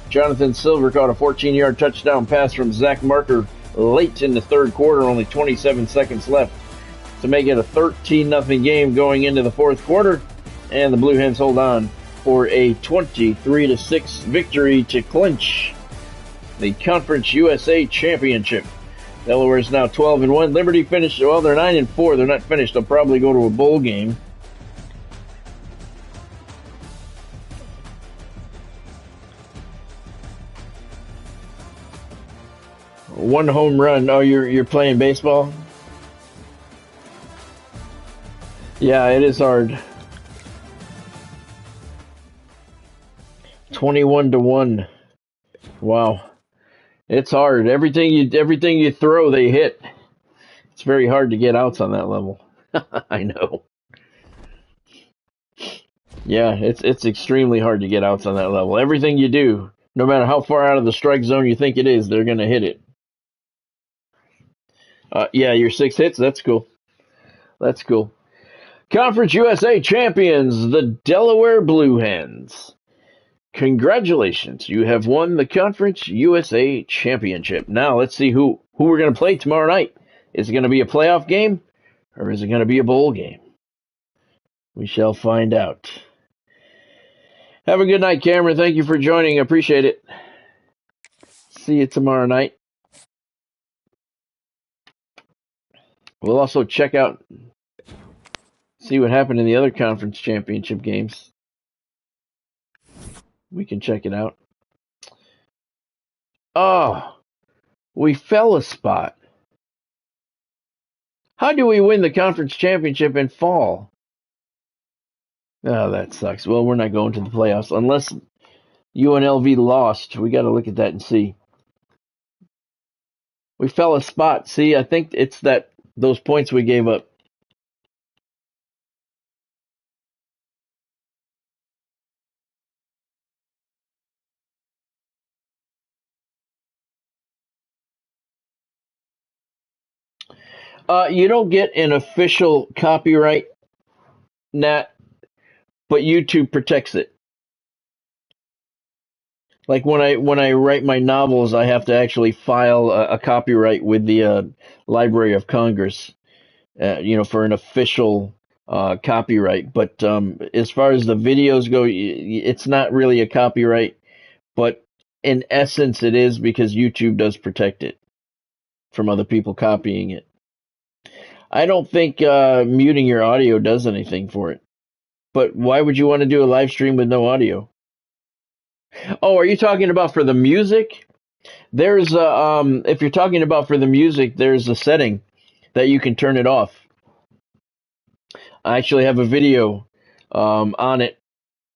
Jonathan Silver caught a 14-yard touchdown pass from Zach Marker late in the third quarter, only 27 seconds left to make it a 13-0 game going into the fourth quarter. And the Blue Hens hold on for a 23-6 victory to clinch the Conference USA Championship. Delaware is now 12-1. Liberty finished, well, they're 9-4. They're not finished. They'll probably go to a bowl game. One home run. Oh, you're playing baseball? Yeah, it is hard. 21-1. Wow. It's hard. Everything you throw, they hit. It's very hard to get outs on that level. I know. Yeah, it's extremely hard to get outs on that level. Everything you do, no matter how far out of the strike zone you think it is, they're going to hit it. Yeah, your 6 hits, that's cool. That's cool. Conference USA champions, the Delaware Blue Hens. Congratulations, you have won the Conference USA championship. Now let's see who we're going to play tomorrow night. Is it going to be a playoff game, or is it going to be a bowl game? We shall find out. Have a good night, Cameron. Thank you for joining. Appreciate it. See you tomorrow night. We'll also check out, see what happened in the other conference championship games. We can check it out. Oh, we fell a spot. How do we win the conference championship and fall? Oh, that sucks. Well, we're not going to the playoffs unless UNLV lost. We got to look at that and see. We fell a spot. See, I think it's those points we gave up. You don't get an official copyright, Nat, but YouTube protects it. Like when I write my novels, I have to actually file a copyright with the Library of Congress, for an official copyright. But as far as the videos go, it's not really a copyright, but in essence, it is because YouTube does protect it from other people copying it. I don't think muting your audio does anything for it. But why would you want to do a live stream with no audio? Oh, are you talking about for the music? There's if you're talking about for the music, there's a setting that you can turn it off. I actually have a video on it,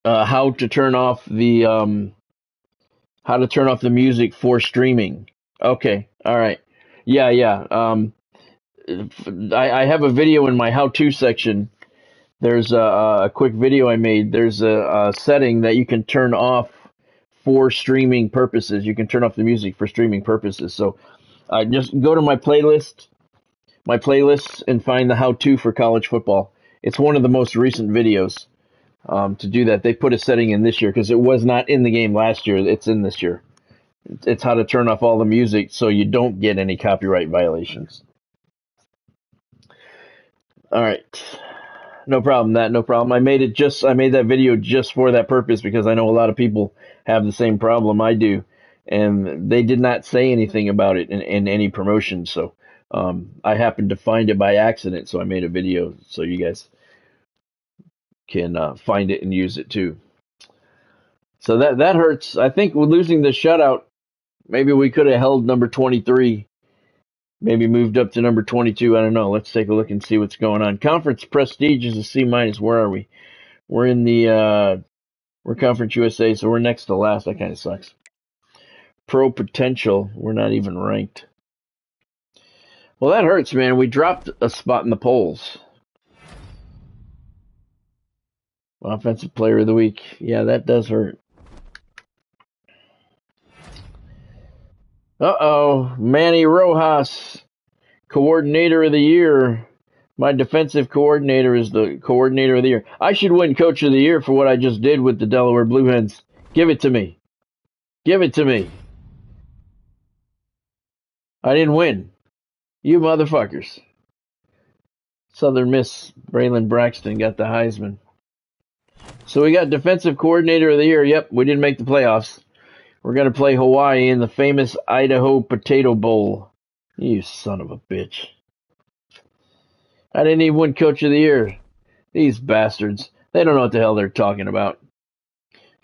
how to turn off the music for streaming. Okay, all right, yeah. I have a video in my how-to section. There's a quick video I made. There's a setting that you can turn off for streaming purposes. You can turn off the music for streaming purposes. So just go to my playlists, and find the how-to for college football. It's one of the most recent videos to do that. They put a setting in this year because it was not in the game last year. It's in this year. It's how to turn off all the music so you don't get any copyright violations. All right. No problem, no problem. I made that video just for that purpose because I know a lot of people have the same problem I do, and they did not say anything about it in any promotion. So I happened to find it by accident, so I made a video so you guys can find it and use it too. So that hurts. I think with losing the shutout, maybe we could have held number 23. Maybe moved up to number 22. I don't know. Let's take a look and see what's going on. Conference prestige is a C-. Where are we? We're in we're Conference USA, so we're next to last. That kind of sucks. Pro potential, we're not even ranked. Well, that hurts, man. We dropped a spot in the polls. Offensive player of the week. Yeah, that does hurt. Manny Rojas, coordinator of the year. My defensive coordinator is the coordinator of the year. I should win coach of the year for what I just did with the Delaware Blue Hens. Give it to me. Give it to me. I didn't win. You motherfuckers. Southern Miss Braylon Braxton got the Heisman. So we got defensive coordinator of the year. Yep, we didn't make the playoffs. We're going to play Hawaii in the famous Idaho Potato Bowl. You son of a bitch. I didn't even win Coach of the Year. These bastards. They don't know what the hell they're talking about.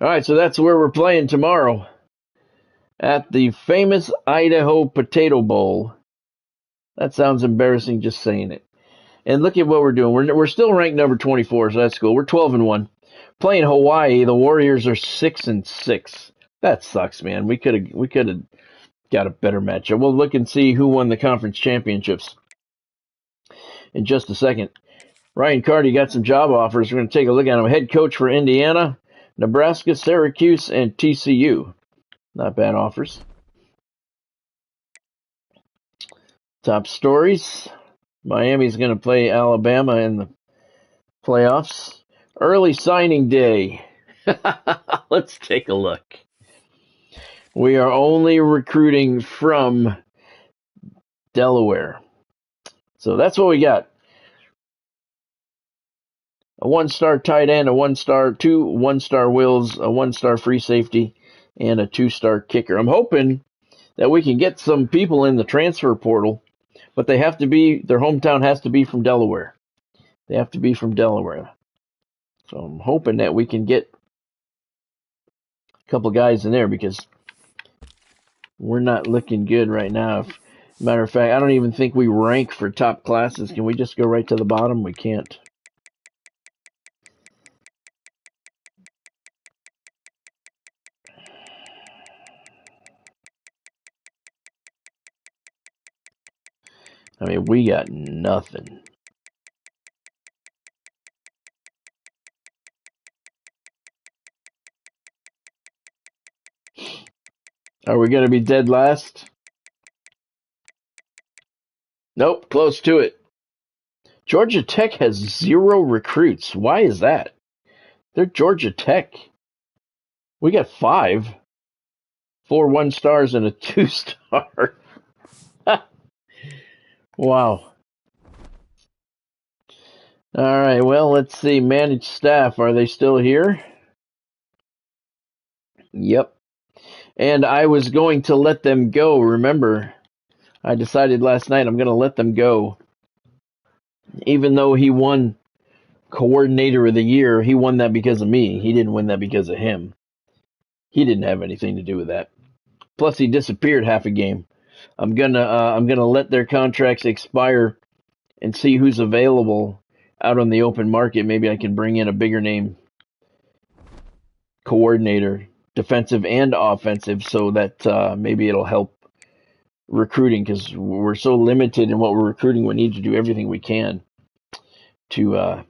All right, so that's where we're playing tomorrow. At the famous Idaho Potato Bowl. That sounds embarrassing just saying it. And look at what we're doing. We're still ranked number 24, so that's cool. We're 12-1. playing Hawaii. The Warriors are 6-6. That sucks, man. We could have got a better matchup. We'll look and see who won the conference championships in just a second. Ryan Carty got some job offers. We're going to take a look at him. Head coach for Indiana, Nebraska, Syracuse, and TCU. Not bad offers. Top stories. Miami's going to play Alabama in the playoffs. Early signing day. Let's take a look. We are only recruiting from Delaware. So that's what we got. A 1-star tight end, a 1-star, 2 1-star wills, a 1-star free safety, and a 2-star kicker. I'm hoping that we can get some people in the transfer portal, but they have to be, their hometown has to be from Delaware. They have to be from Delaware. So I'm hoping that we can get a couple guys in there because we're not looking good right now. Matter of fact, I don't even think we rank for top classes. Can we just go right to the bottom? We can't. I mean, we got nothing. Are we going to be dead last? Nope, close to it. Georgia Tech has 0 recruits. Why is that? They're Georgia Tech. We got 5. 4 1-stars and a 2-star. Wow. All right, well, let's see. Managed staff, are they still here? Yep. And I was going to let them go, remember? I decided last night I'm going to let them go. Even though he won Coordinator of the Year, he won that because of me. He didn't win that because of him. He didn't have anything to do with that. Plus, he disappeared half a game. I'm gonna let their contracts expire and see who's available out on the open market. Maybe I can bring in a bigger name coordinator, defensive and offensive, so that maybe it'll help recruiting because we're so limited in what we're recruiting. We need to do everything we can to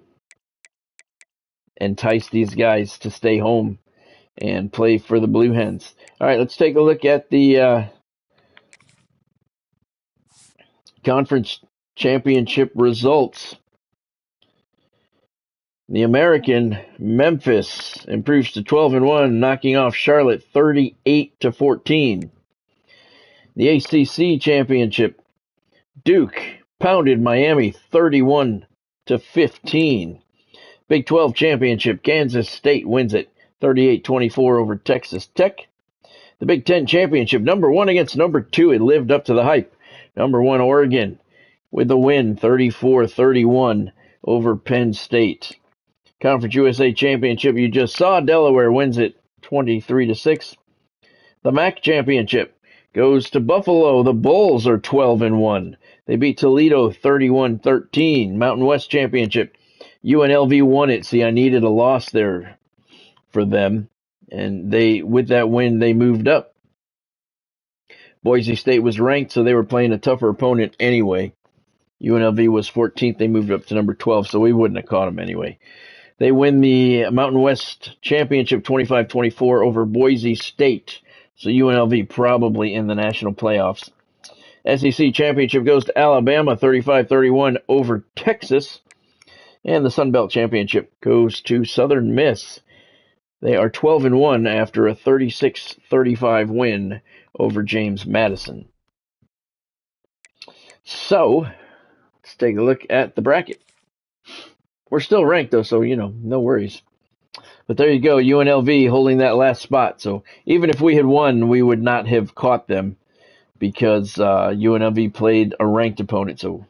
entice these guys to stay home and play for the Blue Hens. All right, let's take a look at the conference championship results. The American, Memphis, improves to 12-1, knocking off Charlotte 38-14. The ACC championship, Duke pounded Miami 31-15. Big 12 championship, Kansas State wins it 38-24 over Texas Tech. The Big 10 championship, number 1 against number 2, it lived up to the hype. Number 1 Oregon with the win 34-31 over Penn State. Conference USA Championship, you just saw Delaware wins it 23-6. The MAC Championship goes to Buffalo. The Bulls are 12-1. They beat Toledo 31-13. Mountain West Championship, UNLV won it. See, I needed a loss there for them, and with that win they moved up. Boise State was ranked, so they were playing a tougher opponent anyway. UNLV was 14th. They moved up to number 12, so we wouldn't have caught them anyway. They win the Mountain West Championship 25-24 over Boise State. So UNLV probably in the national playoffs. SEC Championship goes to Alabama 35-31 over Texas. And the Sun Belt Championship goes to Southern Miss. They are 12-1 after a 36-35 win over James Madison. So, let's take a look at the bracket. We're still ranked, though, so, no worries. But there you go, UNLV holding that last spot. So even if we had won, we would not have caught them because UNLV played a ranked opponent. So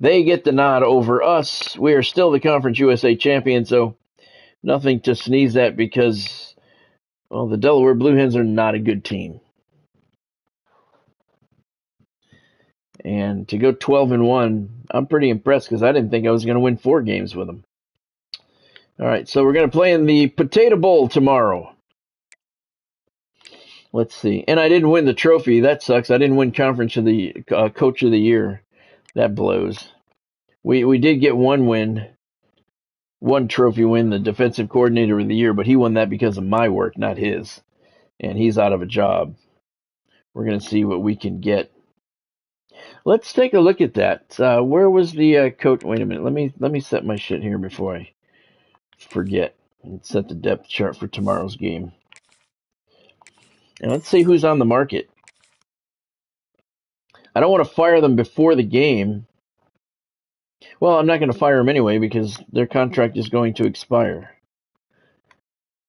they get the nod over us. We are still the Conference USA champions, so nothing to sneeze at because, well, the Delaware Blue Hens are not a good team. And to go 12-1, I'm pretty impressed because I didn't think I was going to win 4 games with them. All right, so we're going to play in the Potato Bowl tomorrow. Let's see. And I didn't win the trophy. That sucks. I didn't win Conference of the Coach of the Year. That blows. We did get one win, one trophy win, the Defensive Coordinator of the Year, but he won that because of my work, not his. And he's out of a job. We're going to see what we can get. Let's take a look at that. Where was the coach? Wait a minute. Let me set my shit here before I forget. And set the depth chart for tomorrow's game. And let's see who's on the market. I don't want to fire them before the game. Well, I'm not going to fire them anyway because their contract is going to expire.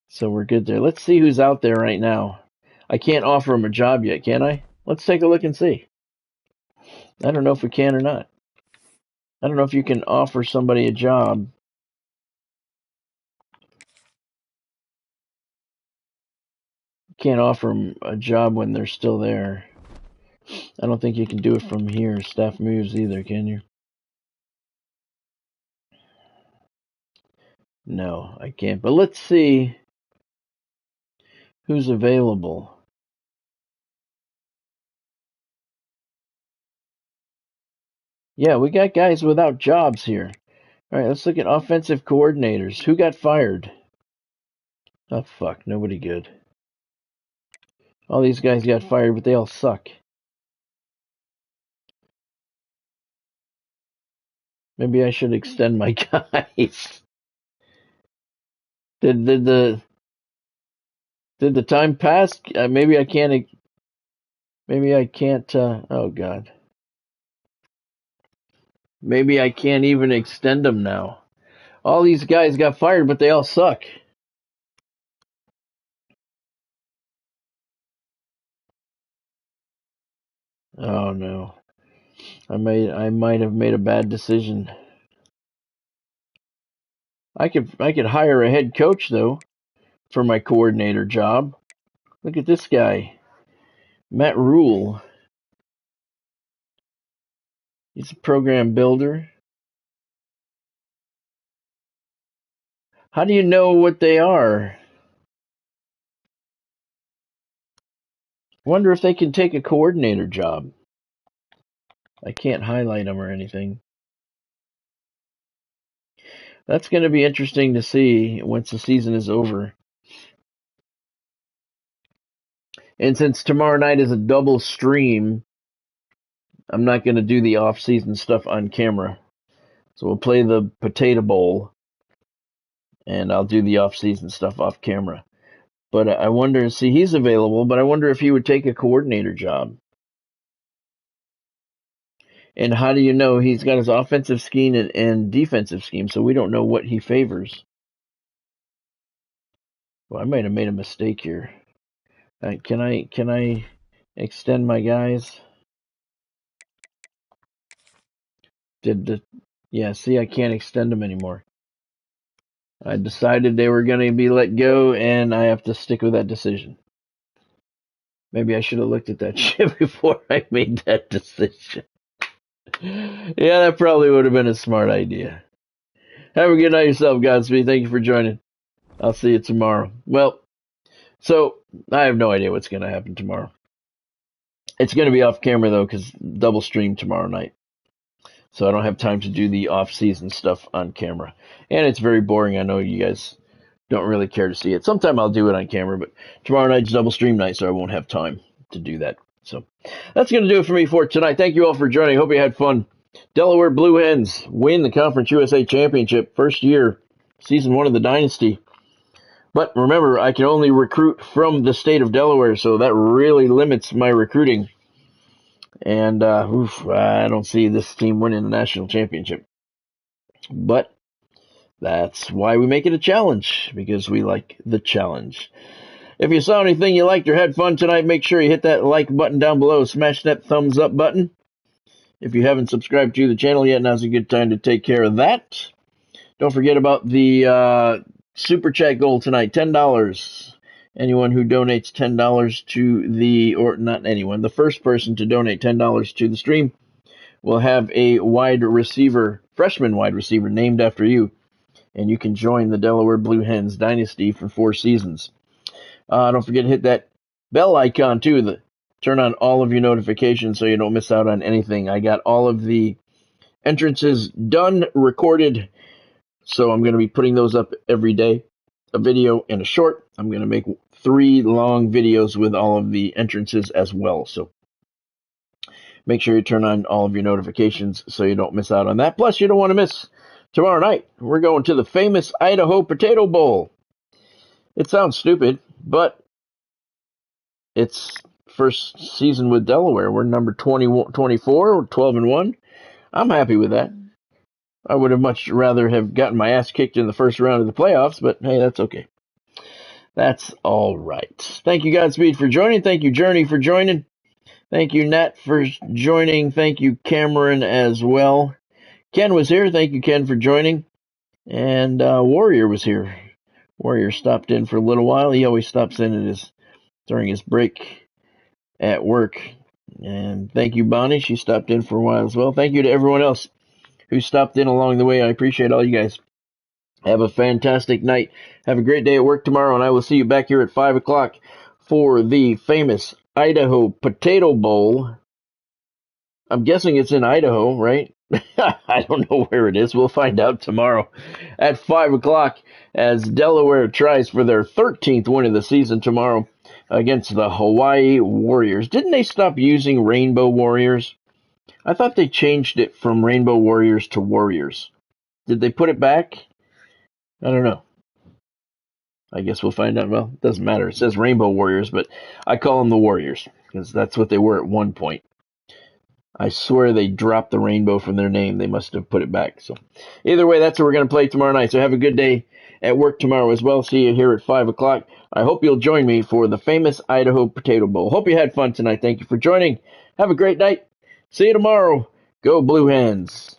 So we're good there. Let's see who's out there right now. I can't offer them a job yet, can I? Let's take a look and see. I don't know if we can or not. I don't know if you can offer somebody a job. Can't offer them a job when they're still there. I don't think you can do it from here. Staff moves either, can you? No, I can't. But let's see who's available. Yeah, we got guys without jobs here. All right, let's look at offensive coordinators. Who got fired? Oh, fuck. Nobody good. All these guys got fired, but they all suck. Maybe I should extend my guys. Did the time pass? Maybe I can't. Maybe I can't. Oh God. Maybe I can't even extend them now. All these guys got fired, but they all suck. Oh no. I might have made a bad decision. I could hire a head coach though for my coordinator job. Look at this guy. Matt Rule. He's a program builder. How do you know what they are? Wonder if they can take a coordinator job. I can't highlight them or anything. That's going to be interesting to see once the season is over. And since tomorrow night is a double stream, I'm not going to do the off-season stuff on camera. So we'll play the Potato Bowl, and I'll do the off-season stuff off camera. But I wonder, see, he's available, but I wonder if he would take a coordinator job. And how do you know? He's got his offensive scheme and defensive scheme, so we don't know what he favors. Well, I might have made a mistake here. Can I extend my guys? Yeah, see, I can't extend them anymore. I decided they were going to be let go, and I have to stick with that decision. Maybe I should have looked at that shit before I made that decision. Yeah, that probably would have been a smart idea. Have a good night yourself, Godspeed. Thank you for joining. I'll see you tomorrow. Well, so I have no idea what's going to happen tomorrow. It's going to be off camera, though, because double stream tomorrow night. So I don't have time to do the off-season stuff on camera. And it's very boring. I know you guys don't really care to see it. Sometime I'll do it on camera, but tomorrow night's double stream night, so I won't have time to do that. So that's going to do it for me for tonight. Thank you all for joining. Hope you had fun. Delaware Blue Hens win the Conference USA Championship. First year, season 1 of the Dynasty. But remember, I can only recruit from the state of Delaware, so that really limits my recruiting. And I don't see this team winning the national championship. But that's why we make it a challenge, because we like the challenge. If you saw anything you liked or had fun tonight, make sure you hit that like button down below. Smash that thumbs up button. If you haven't subscribed to the channel yet, now's a good time to take care of that. Don't forget about the Super Chat goal tonight, $10. Anyone who donates $10 to the first person to donate $10 to the stream will have a freshman wide receiver named after you. and you can join the Delaware Blue Hens Dynasty for 4 seasons. Don't forget to hit that bell icon, too. Turn on all of your notifications so you don't miss out on anything. I got all of the entrances done, recorded, so I'm going to be putting those up every day, a video and a short. I'm going to make 3 long videos with all of the entrances as well. So make sure you turn on all of your notifications so you don't miss out on that. Plus, you don't want to miss tomorrow night. We're going to the famous Idaho Potato Bowl. It sounds stupid, but it's first season with Delaware. We're number 24, or 12-1. I'm happy with that. I would have much rather have gotten my ass kicked in the first round of the playoffs, but hey, that's okay. That's all right. Thank you, Godspeed, for joining. Thank you, Journey, for joining. Thank you, Nat, for joining. Thank you, Cameron, as well. Ken was here. Thank you, Ken, for joining. And Warrior was here. Warrior stopped in for a little while. He always stops in during his break at work. And thank you, Bonnie. She stopped in for a while as well. Thank you to everyone else who stopped in along the way. I appreciate all you guys. Have a fantastic night. Have a great day at work tomorrow, and I will see you back here at 5 o'clock for the famous Idaho Potato Bowl. I'm guessing it's in Idaho, right? I don't know where it is. We'll find out tomorrow at 5 o'clock as Delaware tries for their 13th win of the season tomorrow against the Hawaii Warriors. Didn't they stop using Rainbow Warriors? I thought they changed it from Rainbow Warriors to Warriors. Did they put it back? I don't know. I guess we'll find out. Well, it doesn't matter. It says Rainbow Warriors, but I call them the Warriors because that's what they were at one point. I swear they dropped the rainbow from their name. They must have put it back. So either way, that's what we're going to play tomorrow night. So have a good day at work tomorrow as well. See you here at 5 o'clock. I hope you'll join me for the famous Idaho Potato Bowl. Hope you had fun tonight. Thank you for joining. Have a great night. See you tomorrow. Go Blue Hens.